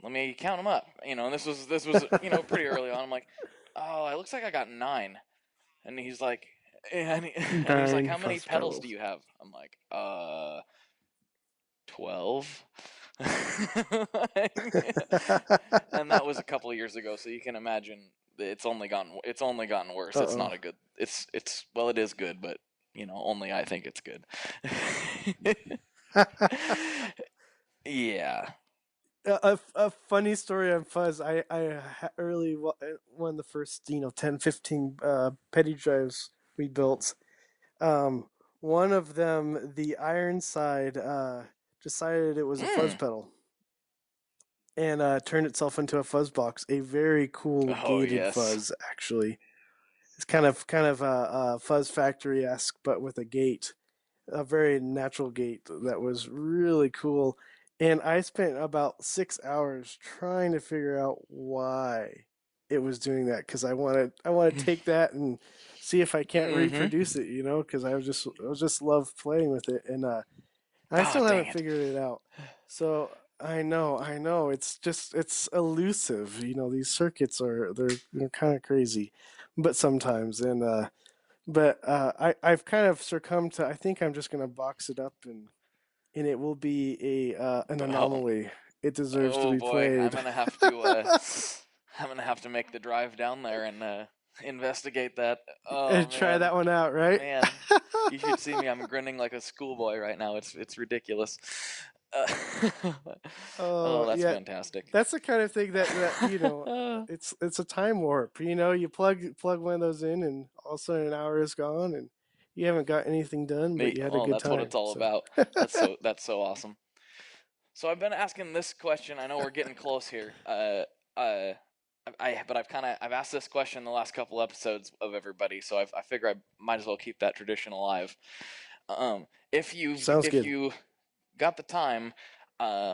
Let me count them up. And this was pretty early on. I'm like, oh, it looks like I got 9. And he's like, and he's like, Nine how many fuzz pedals do pedals. you have? I'm like, 12. And that was a couple of years ago, so you can imagine it's only gotten worse. It's Uh-oh. not a good. It's well, it is good, but only I think it's good. Yeah. A funny story on fuzz. Early one of the first 10 15 petty drives we built. Um, one of them, the iron side, decided it was a fuzz Mm. pedal and turned itself into a fuzz box. A very cool Oh gated yes. fuzz, actually. It's kind of a Fuzz Factory esque, but with a gate, a very natural gate that was really cool. And I spent about 6 hours trying to figure out why it was doing that because I want to take that and see if I can't Mm-hmm. reproduce it, because I was just love playing with it, and I Oh still dang haven't it. figured it out. So I know. It's elusive. These circuits they're kind of crazy, but sometimes I've kind of succumbed to. I think I'm just gonna box it up and it will be a an Well, anomaly it deserves to Oh be boy, played. I'm gonna have to make the drive down there and investigate that. Oh And try man, that one out, right? man, you should see me. I'm grinning like a schoolboy right now. It's ridiculous. Uh, oh, Oh that's yeah, fantastic. that's the kind of thing that Uh, it's a time warp. You plug one of those in, and all of a sudden an hour is gone, and you haven't got anything done, but Me, you had a oh, good that's what time. it's all So about. That's so awesome. So I've been asking this question. I know we're getting close here. Uh, but I've asked this question the last couple episodes of everybody, so I figure I might as well keep that tradition alive. sounds If good. you got the time, uh,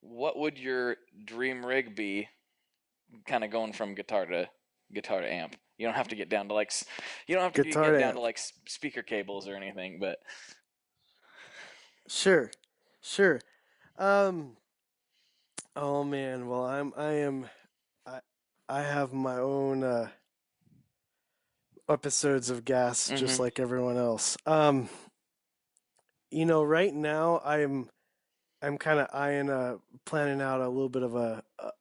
what would your dream rig be? Kind of going from guitar to amp. You don't have to get down to you don't have to Guitar get down to amp. speaker cables or anything, but Sure, sure. Um. Oh man. Well, I I have my own episodes of gas, just mm-hmm. like everyone else. Right now I'm kind of eyeing planning out a little bit of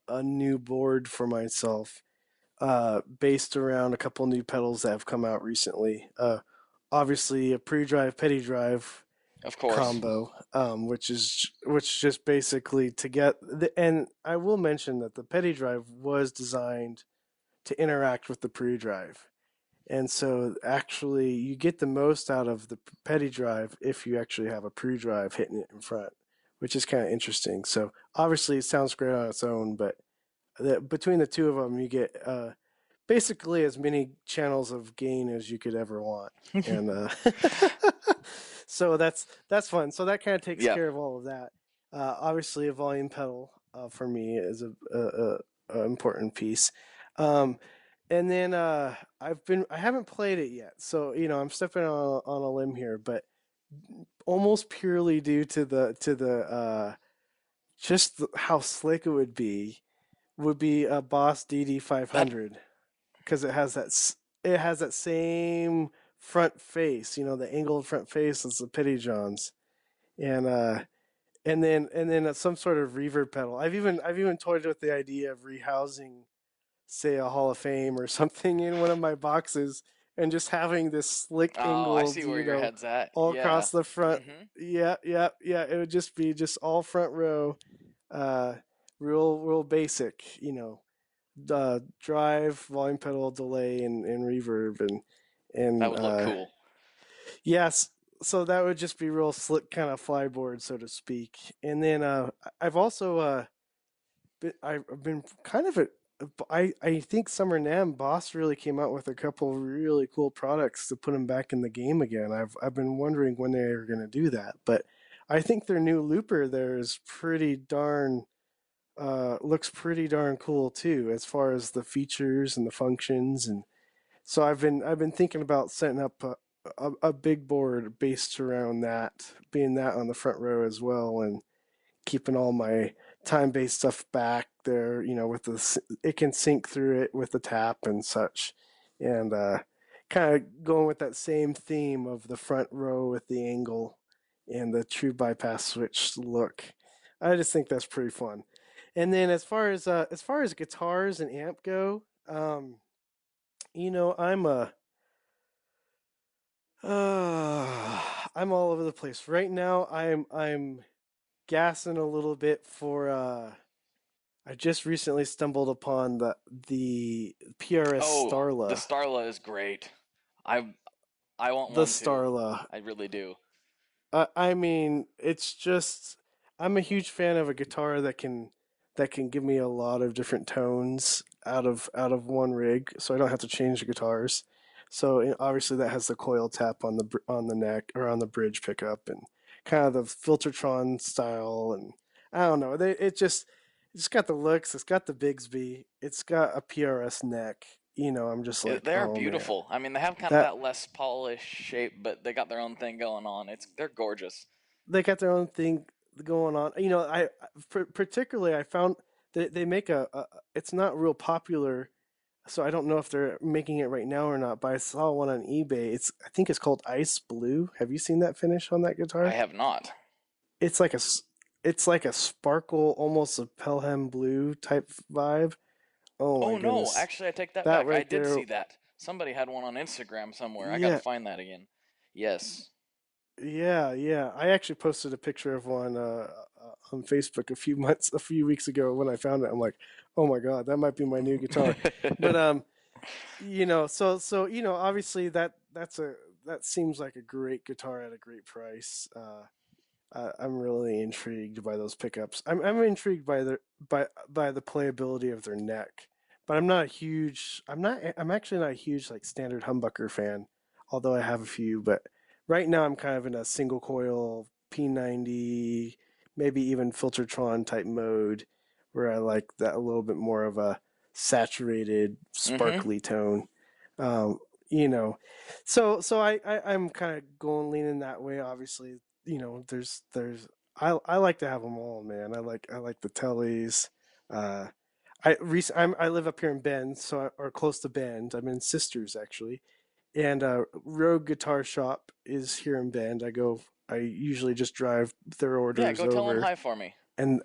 a new board for myself, based around a couple new pedals that have come out recently. Obviously a pre-drive petty drive Of course. combo, which just basically to get and I will mention that the petty drive was designed to interact with the pre-drive. And so actually you get the most out of the petty drive if you actually have a pre-drive hitting it in front, which is kind of interesting. So obviously it sounds great on its own, but between the two of them you get basically as many channels of gain as you could ever want. And so that's fun. So that kind of takes Yeah. care of all of that. Obviously a volume pedal for me is a important piece. Um, and then I haven't played it yet, so I'm stepping on a limb here, but almost purely due to the how slick it would be a Boss DD That 500 because it has that same front face, the angled front face as the Pettyjohns, and some sort of reverb pedal. I've even toyed with the idea of rehousing, say, a Hall of Fame or something in one of my boxes and just having this slick Oh, I angled, see where your head's at. all Yeah. across the front. Mm-hmm. Yeah, yeah, yeah. It would just be just all front row, uh, real basic, drive, volume pedal, delay, and reverb, That and would look cool. yes. So that would just be real slick, kind of flyboard, so to speak. And then I've also I've been kind of I think Summer Nam Boss really came out with a couple of really cool products to put them back in the game again. I've been wondering when they are going to do that, but I think their new looper there is pretty darn looks pretty darn cool too, as far as the features and the functions. And so I've been thinking about setting up a big board based around that, being that on the front row as well, and keeping all my time-based stuff back there, with it can sync through it with the tap and such, and kind of going with that same theme of the front row with the angle and the true bypass switch look. I just think that's pretty fun. And then as far as guitars and amp go, I'm a I'm all over the place right now. I'm gassing a little bit for I just recently stumbled upon the PRS Oh, the Starla. Starla is great. I I want The one too. Starla. I really do. I mean, it's just I'm a huge fan of a guitar that can give me a lot of different tones out of one rig, so I don't have to change the guitars. So obviously that has the coil tap on the neck or on the bridge pickup, and kind of the Filtertron style, and I don't know. It's got the looks. It's got the Bigsby. It's got a PRS neck. I'm just like, They are oh man, beautiful. I mean, they have kind of that that less polished shape, but they got their own thing going on. They're gorgeous. they got their own thing going on. Particularly I found that they make it's not real popular, so I don't know if they're making it right now or not. But I saw one on eBay. I think it's called Ice Blue. Have you seen that finish on that I guitar? have not. It's like it's like a sparkle, almost a Pelham blue type vibe. Oh my Oh no, goodness, actually I take that that back. I right did there. see that. Somebody had one on Instagram somewhere. I gotta Yeah, find that again. Yes. yeah. I actually posted a picture of one on Facebook a few weeks ago when I found it. I'm like, oh my god, that might be my new guitar. But obviously that seems like a great guitar at a great price. I'm really intrigued by those pickups. I'm intrigued by by the playability of their neck, but I'm not a huge. I'm actually not a huge like standard humbucker fan, although I have a few. But right now I'm kind of in a single coil P90, maybe even Filtertron type mode, where I like that a little bit more of a saturated, Mm-hmm. sparkly tone. Um, you know, I'm kind of going leaning that way. Obviously, I like to have them all, man. I like the tellies. Uh, I live up here in Bend, or close to Bend. I'm in Sisters actually, and Rogue Guitar Shop is here in Bend. I usually just drive their Yeah, orders go tell them over, hi for me. and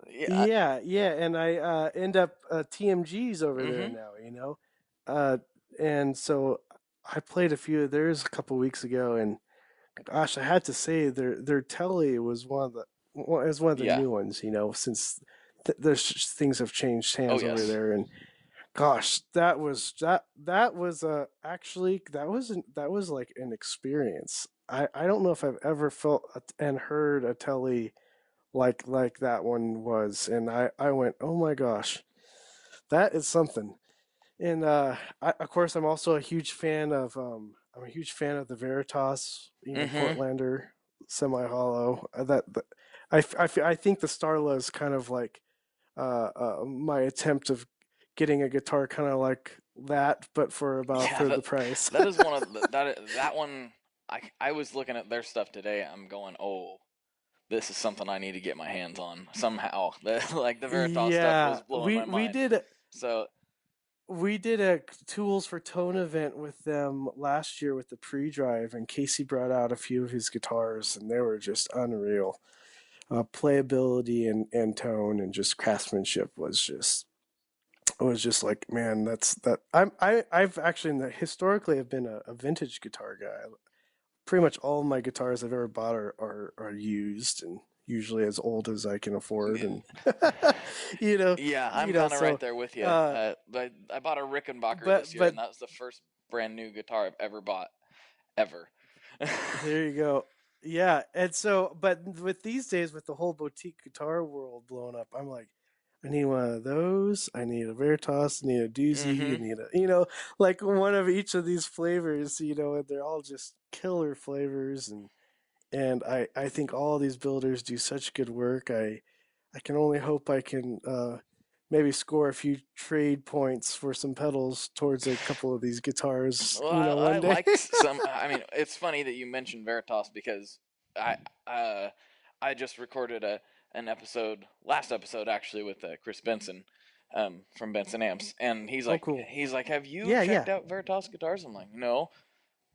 Yeah. yeah, and I end up TMG's over there Mm-hmm. now, uh, and so I played a few of theirs a couple weeks ago, and gosh, I had to say their telly was one of the Yeah. new ones, since there's things have changed Oh hands over yes. there, and gosh, that was actually that was like an experience. I don't know if I've ever felt and heard a telly like that one was, and I went, oh my gosh, that is something. And of course, I'm a huge fan of the Veritas, Mm-hmm. Portlander semi hollow. I think the Starla is kind of like my attempt of getting a guitar kind of like that, but for about a Yeah, third the price. that is one of that one. I was looking at their stuff today. I'm going, oh, this is something I need to get my hands on somehow. Like the Veritas stuff Yeah, was blowing my we mind. did So we did a Tools for Tone event with them last year with the pre-drive, and Casey brought out a few of his guitars, and they were just unreal. Playability and tone and just craftsmanship was just like, man, that's that. I've actually historically have been a vintage guitar guy. Pretty much all of my guitars I've ever bought are used and usually as old as I can afford, and you know yeah, I'm kind of right so there with you. uh I bought a Rickenbacker but this year, but and that was the first brand new guitar I've ever bought ever. there you go. Yeah, and so, but with these days, with the whole boutique guitar world blowing up, I'm like, I need one of those. I need a Veritas. I need a doozy. I Mm-hmm. need like one of each of these flavors. And they're all just killer flavors, and I think all these builders do such good work. I can only hope I can maybe score a few trade points for some pedals towards a couple of these guitars, Well, I one day. liked some. I mean, it's funny that you mentioned Veritas because I uh, I just recorded an episode, last episode actually, with Chris Benson from Benson Amps, and Oh, cool. he's like, have you Yeah, yeah, checked out Veritas guitars? I'm like, no,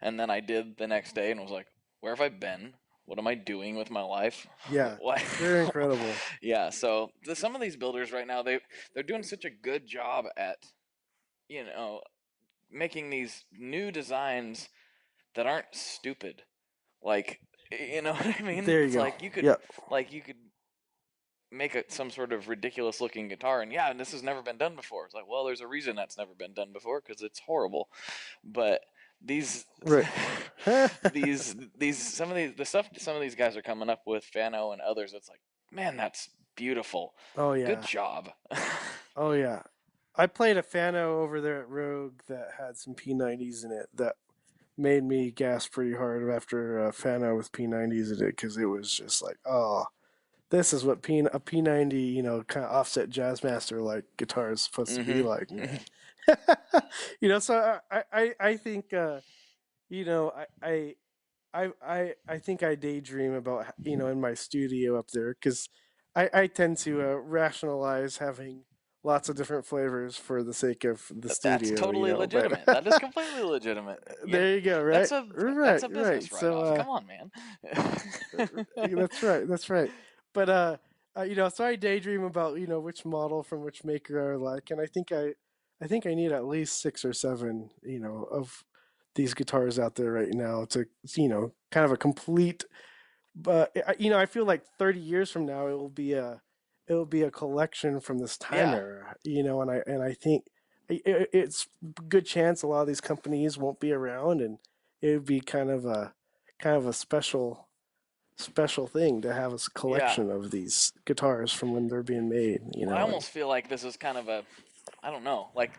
and then I did the next day and was like, where have I been? What am I doing with my life? yeah. Why? They're incredible. Yeah. So some of these builders right now they're doing such a good job at you know making these new designs that aren't stupid. Like, you know what I mean? There you It's go. Yep. like you could make some sort of ridiculous looking guitar, and yeah, this has never been done before. It's like, well, there's a reason that's never been done before because it's horrible. But these Right. these some of these the stuff some of these guys are coming up with, Fano and others. It's like, man, that's beautiful. Oh Good yeah. job. Oh yeah. I played a Fano over there at Rogue that had some P90s in it that made me gasp pretty hard after Fano with P90s in it because it was just like, oh, this is what a P90, kind of offset Jazzmaster like guitar is supposed to be hmm like, man. So I think you know I think I daydream about in my studio up there because I tend to rationalize having lots of different flavors for the sake of the That's studio, totally but legitimate. That is completely legitimate. Yeah, there you go, right? that's a Right, business right. write So off. Come on, man. that's right. That's right. but so I daydream about which model from which maker I like, and I think I need at least six or seven of these guitars out there right now to kind of a complete. But I feel like 30 years from now it will be a collection from this time Yeah, era, and I think it's a good chance a lot of these companies won't be around, and it would be kind of a special thing to have a yeah. collection of these guitars from when they're being made, I and almost feel like this is kind of a, I don't know, like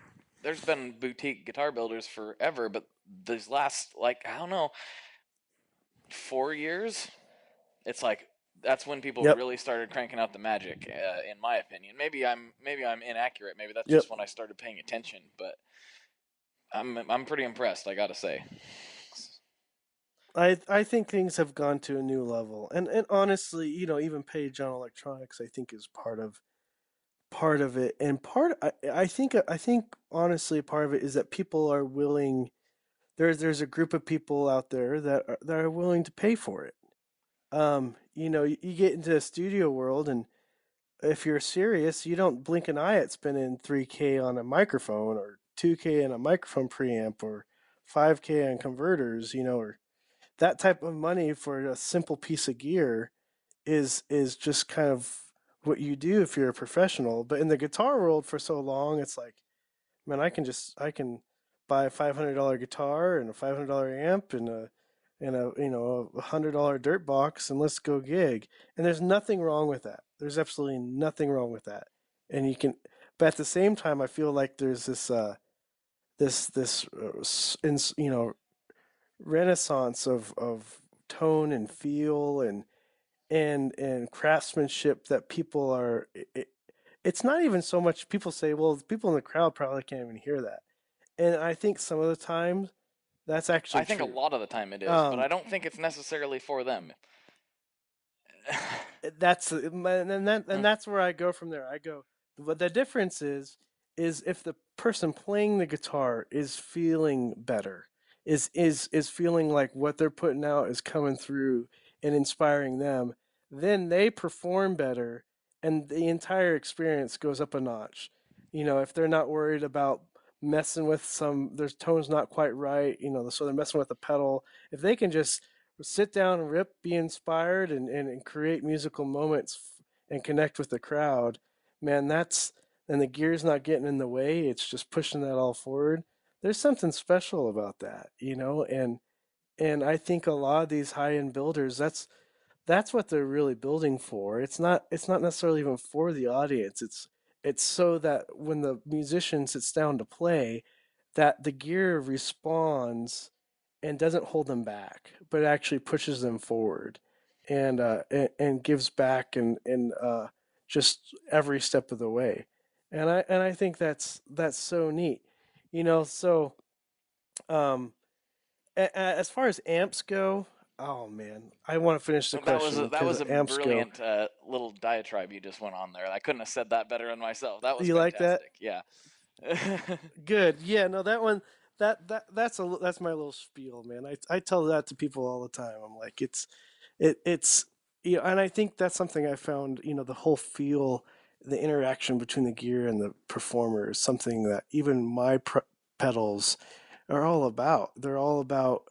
there's been boutique guitar builders forever, but these last, like, I don't know, 4 years, it's like that's when people yep, really started cranking out the magic. In my opinion, maybe I'm inaccurate. Maybe that's yep. just when I started paying attention. But I'm pretty impressed. I gotta say. I think things have gone to a new level, and honestly, even Pettyjohn Electronics, I think is part of it, and I think honestly part of it is that people are willing. There's a group of people out there that are willing to pay for it. You get into the studio world, and if you're serious, you don't blink an eye at spending 3K on a microphone or 2K on a microphone preamp or 5K on converters, or that type of money for a simple piece of gear is just kind of what you do if you're a professional. But in the guitar world for so long, it's like, man, I can buy a $500 guitar and a $500 amp and a $100 dirt box and let's go gig. And there's nothing wrong with that. There's absolutely nothing wrong with that. And you can, but at the same time, I feel like there's this renaissance of tone and feel and craftsmanship that people are. It's not even so much people say, well, people in the crowd probably can't even hear that. And I think some of the times that's I actually think a true. lot of the time it is, but Um, I don't think it's necessarily for them. and that's where I go from there. I go, but the difference is if the person playing the guitar is feeling better, is feeling like what they're putting out is coming through and inspiring them, then they perform better, and the entire experience goes up a notch. If they're not worried about messing with their tone's not quite right, so they're messing with the pedal. If they can just sit down and rip, be inspired, and create musical moments and connect with the crowd, man, and the gear's not getting in the way. It's just pushing that all forward. There's something special about that, and I think a lot of these high end builders, that's what they're really building for. It's not necessarily even for the audience. It's so that when the musician sits down to play, that the gear responds and doesn't hold them back, but actually pushes them forward, and gives back and just every step of the way. And I think that's so neat, So um, as far as amps go, oh man, I want to finish the That was question that because was a amps go. brilliant little diatribe you just went on there. I couldn't have said that better than myself. That was You like that? fantastic. Yeah. Good. Yeah, no, that one that's my little spiel, man. I tell that to people all the time. I'm like, it's and I think that's something I found, the whole feel, the interaction between the gear and the performer is something that even my pedals are all about. They're all about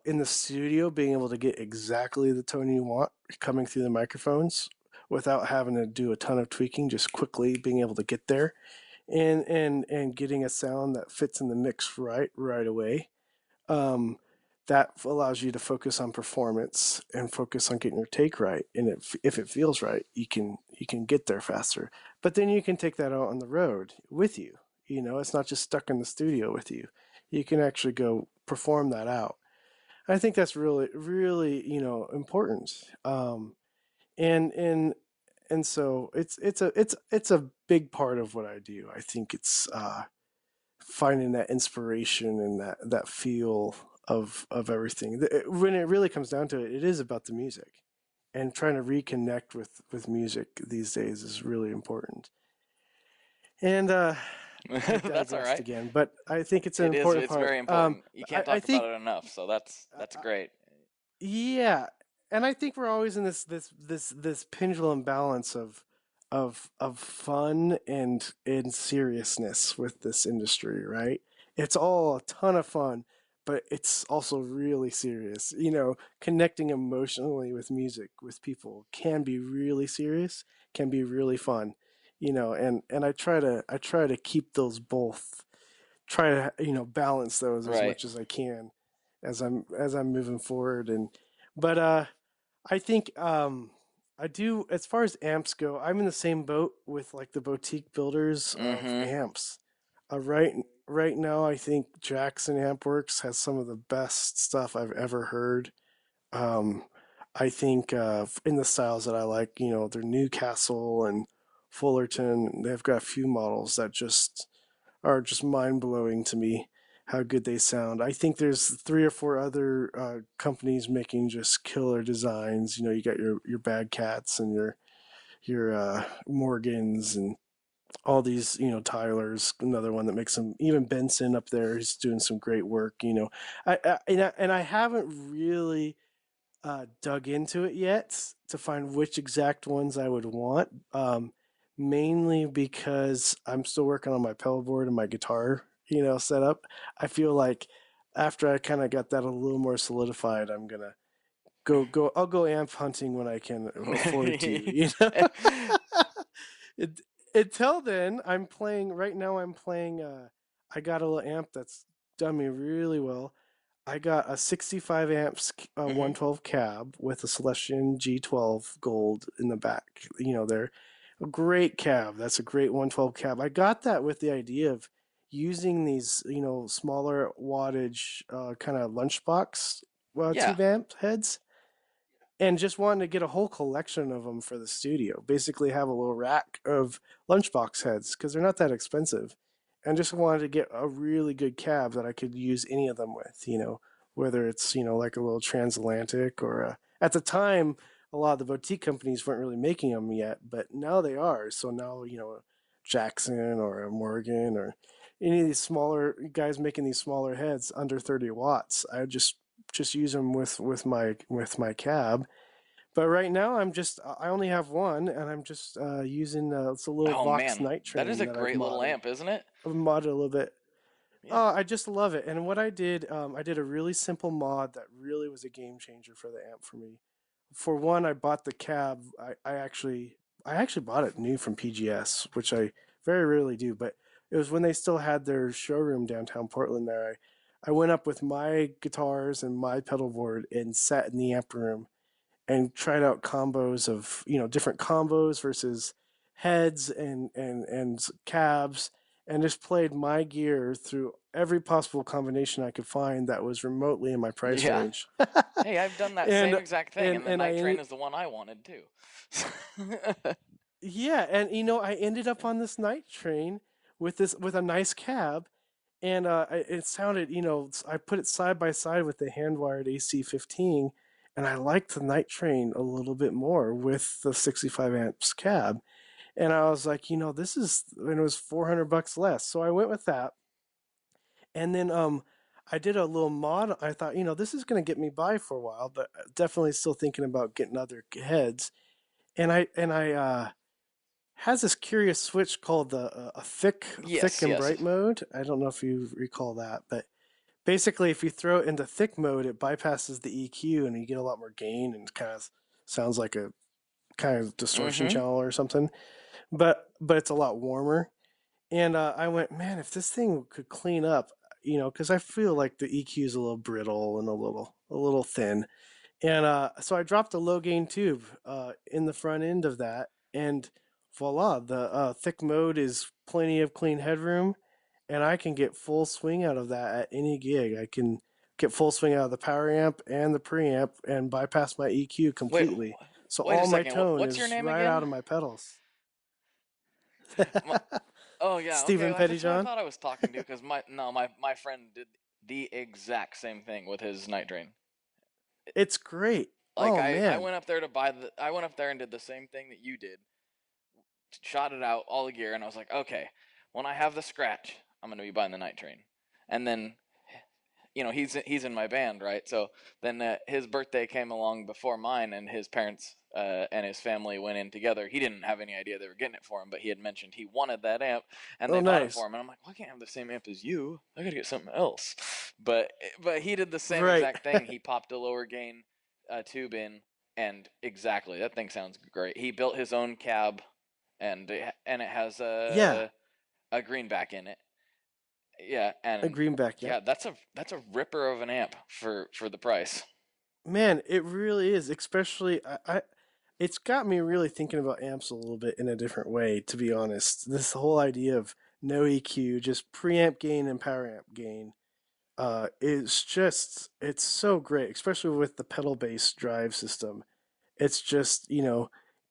in the studio being able to get exactly the tone you want coming through the microphones without having to do a ton of tweaking, just quickly being able to get there and getting a sound that fits in the mix right away. Um, that allows you to focus on performance and focus on getting your take right. And if it feels right, you can get there faster. But then you can take that out on the road with you. It's not just stuck in the studio with you. You can actually go perform that out. I think that's really really important. And so it's a big part of what I do. I think it's finding that inspiration and that feel of everything. When it really comes down to it, it is about the music, and trying to reconnect with music these days is really important. And I That's all digressed right. again, but I think it's an It is. important It's part. very important. You can't I talk about think it enough. So that's uh, great. yeah, and I think we're always in this pendulum balance of fun and seriousness with this industry, right? It's all a ton of fun, but it's also really serious. Connecting emotionally with music with people can be really serious, can be really fun. And I try to keep those both, try to balance those as Right. much as I can as I'm moving forward. But I think I do, as far as amps go, I'm in the same boat with like the boutique builders of Mm-hmm. amps. Right now, I think Jackson Ampworks has some of the best stuff I've ever heard. Um, I think in the styles that I like, their Newcastle and Fullerton, they've got a few models that just are just mind blowing to me how good they sound. I think there's three or four other companies making just killer designs. You got your Bad Cats and your Morgans and all these. Tyler's another one that makes some. Even Benson up there is doing some great work. And I haven't really dug into it yet to find which exact ones I would want. Mainly because I'm still working on my pedal board and my guitar, setup. I feel like after I kind of got that a little more solidified, I'm gonna go. I'll go amp hunting when I can afford to. it, until then, I'm playing. Right now, I'm playing. I got a little amp that's done me really well. I got a 65 amps Mm-hmm. 112 cab with a Celestion G12 gold in the back. They're a great cab. That's a great 112 cab. I got that with the idea of using these, smaller wattage kind of lunchbox Yeah. tube amp heads, and just wanted to get a whole collection of them for the studio. Basically, have a little rack of lunchbox heads because they're not that expensive, and just wanted to get a really good cab that I could use any of them with. Whether it's like a little transatlantic or at the time a lot of the boutique companies weren't really making them yet, but now they are. So now Jackson or a Morgan or any of these smaller guys making these smaller heads under 30 watts. I just use them with my cab. But right now, I only have one, and I'm just using it's a little Oh Vox man, Night that is Train a that I've great little modded. amp, isn't it? I've modded a little bit. Yeah. Oh, I just love it. And what I did a really simple mod that really was a game changer for the amp for me. For one, I bought the cab. I actually bought it new from PGS, which I very rarely do, but it was when they still had their showroom downtown Portland there. I went up with my guitars and my pedal board and sat in the amp room and tried out combos of different combos versus heads and cabs, and just played my gear through every possible combination I could find that was remotely in my price Yeah. range. Hey, I've done that same and exact thing, and and the and night train I is the one I wanted too. Yeah, and I ended up on this night train with a nice cab, and it sounded, I put it side by side with the hand wired AC-15, and I liked the night train a little bit more with the 65 amps cab. And I was like, and it was $400 less. So I went with that. And then I did a little mod. I thought, this is going to get me by for a while, but definitely still thinking about getting other heads. And I has this curious switch called the a thick Yes, and yes. bright mode. I don't know if you recall that, but basically if you throw it into thick mode, it bypasses the EQ and you get a lot more gain and kind of sounds like a kind of distortion Mm-hmm. channel or something. But it's a lot warmer. And I went, man, if this thing could clean up, because I feel like the EQ is a little brittle and a little thin. And so I dropped a low gain tube in the front end of that, and voila, the thick mode is plenty of clean headroom, and I can get full swing out of that at any gig. I can get full swing out of the power amp and the preamp and bypass my EQ Wait, completely. So wait a all my second. tone What's your is name right out again? of my pedals. My, oh yeah, okay. Stephen Well, that's who I Pettyjohn. thought I was talking to, because my friend did the exact same thing with his night train. It's great. Like Oh I man. went up there to buy the I went up there and did the same thing that you did. Shot it out all the gear, and I was like, okay, when I have the scratch, I'm gonna be buying the night train. And then he's in my band, right? So then his birthday came along before mine, and his parents and his family went in together. He didn't have any idea they were getting it for him, but he had mentioned he wanted that amp, and Oh, they bought it for nice. him. And I'm like, well, I can't have the same amp as you. I gotta get something else. But he did the same Right. exact thing. He popped a lower gain tube in, and exactly, that thing sounds great. He built his own cab, and it has Yeah, a greenback in it. Yeah, a and greenback. Yep. yeah, that's a ripper of an amp for the price. Man, it really is. Especially, it's got me really thinking about amps a little bit in a different way. To be honest, this whole idea of no EQ, just preamp gain and power amp gain, it's so great, especially with the pedal based drive system. It's just,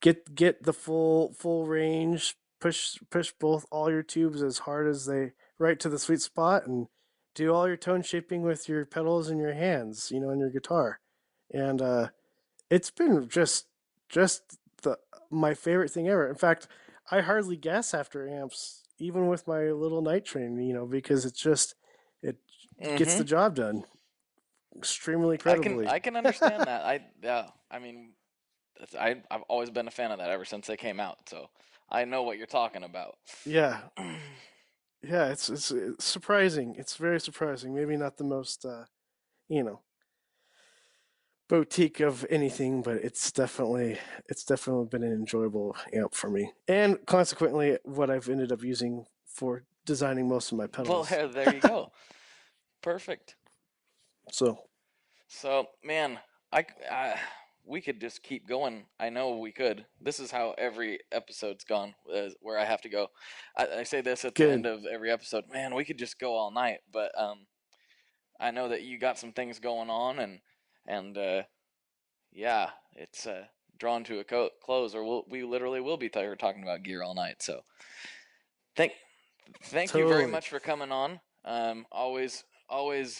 get the full range, push both all your tubes as hard as they right to the sweet spot, and do all your tone shaping with your pedals in your hands, in your guitar. And it's been just the my favorite thing ever. In fact, I hardly guess after amps, even with my little night train, because it gets the Mm-hmm. job done extremely I can credibly. I can understand that. I mean, I've always been a fan of that ever since they came out. So I know what you're talking about. Yeah, yeah, it's surprising. It's very surprising. Maybe not the most you know boutique of anything, but it's definitely been an enjoyable amp for me, and consequently, what I've ended up using for designing most of my Well, pedals. there you go. Perfect. So So, man, I we could just keep going. I know we could. This is how every episode's gone, where I have to go. I say this at the good, end of every episode. Man, we could just go all night, but I know that you got some things going on, and yeah, it's drawn to a close, or we literally will be talking about gear all night. So, thank thank you very totally. much for coming on. Always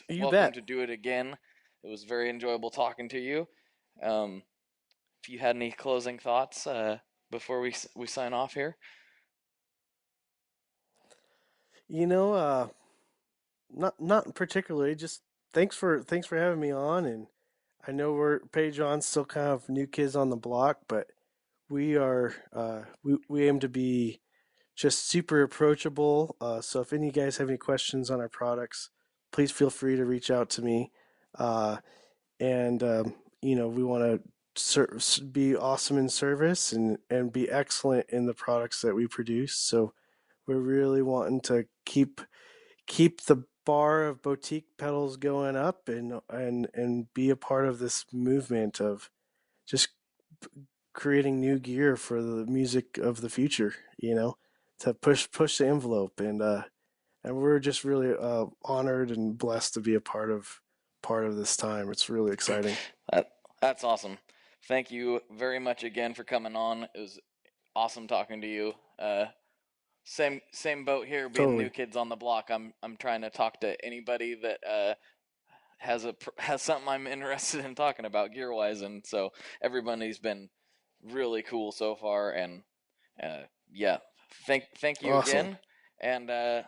You welcome bet. to do it again. It was very enjoyable talking to you. Um, if you had any closing thoughts before we sign off here. You know, not particularly. Just thanks for having me on, and I know we're Pettyjohn's still kind of new kids on the block, but we aim to be just super approachable. So if any of you guys have any questions on our products, please feel free to reach out to me. Uh, and we want to be awesome in service and be excellent in the products that we produce. So we're really wanting to keep the bar of boutique pedals going up and be a part of this movement of just creating new gear for the music of the future, to push the envelope, and we're just really honored and blessed to be a part of this time. It's really exciting. That that's awesome. Thank you very much again for coming on. It was awesome talking to you. Same boat here, being new Totally. kids on the block. I'm trying to talk to anybody that has something I'm interested in talking about gear wise, and so everybody's been really cool so far. And yeah, thank you Awesome. again. And You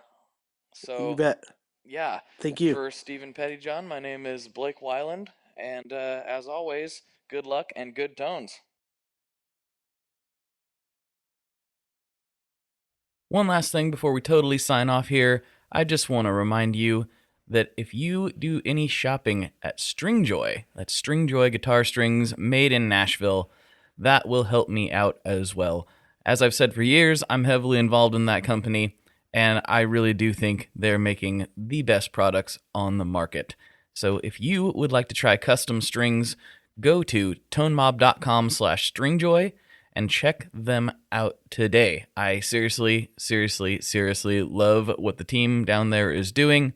so bet. yeah, Thank you. for Stephen Pettyjohn, my name is Blake Wyland, and as always, good luck and good tones. One last thing before we totally sign off here, I just want to remind you that if you do any shopping at Stringjoy, that's Stringjoy guitar strings made in Nashville, that will help me out as well. As I've said for years, I'm heavily involved in that company, and I really do think they're making the best products on the market. So if you would like to try custom strings, go to tonemob.com/stringjoy and check them out today. I seriously love what the team down there is doing.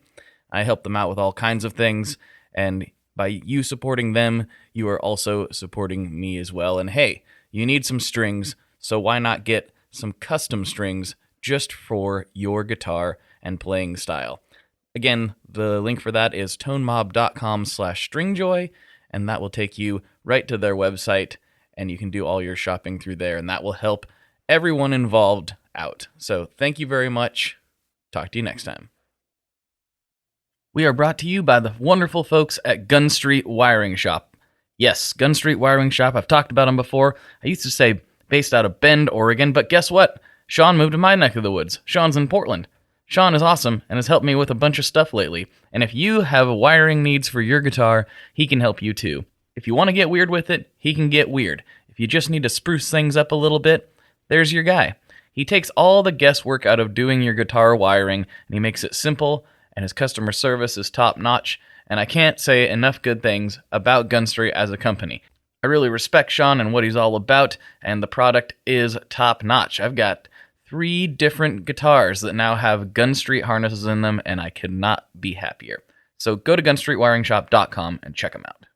I help them out with all kinds of things, and by you supporting them, you are also supporting me as well. And hey, you need some strings, so why not get some custom strings just for your guitar and playing style? Again, the link for that is tonemob.com/stringjoy, and that will take you right to their website, and you can do all your shopping through there, and that will help everyone involved out. So thank you very much. Talk to you next time. We are brought to you by the wonderful folks at Gun Street Wiring Shop. Yes, Gun Street Wiring Shop. I've talked about them before. I used to say based out of Bend, Oregon, but guess what? Sean moved to my neck of the woods. Sean's in Portland. Sean is awesome and has helped me with a bunch of stuff lately. And if you have wiring needs for your guitar, he can help you too. If you want to get weird with it, he can get weird. If you just need to spruce things up a little bit, there's your guy. He takes all the guesswork out of doing your guitar wiring, and he makes it simple, and his customer service is top-notch, and I can't say enough good things about Gun Street as a company. I really respect Sean and what he's all about, and the product is top-notch. I've got 3 different guitars that now have Gun Street harnesses in them, and I could not be happier. So go to gunstreetwiringshop.com and check them out.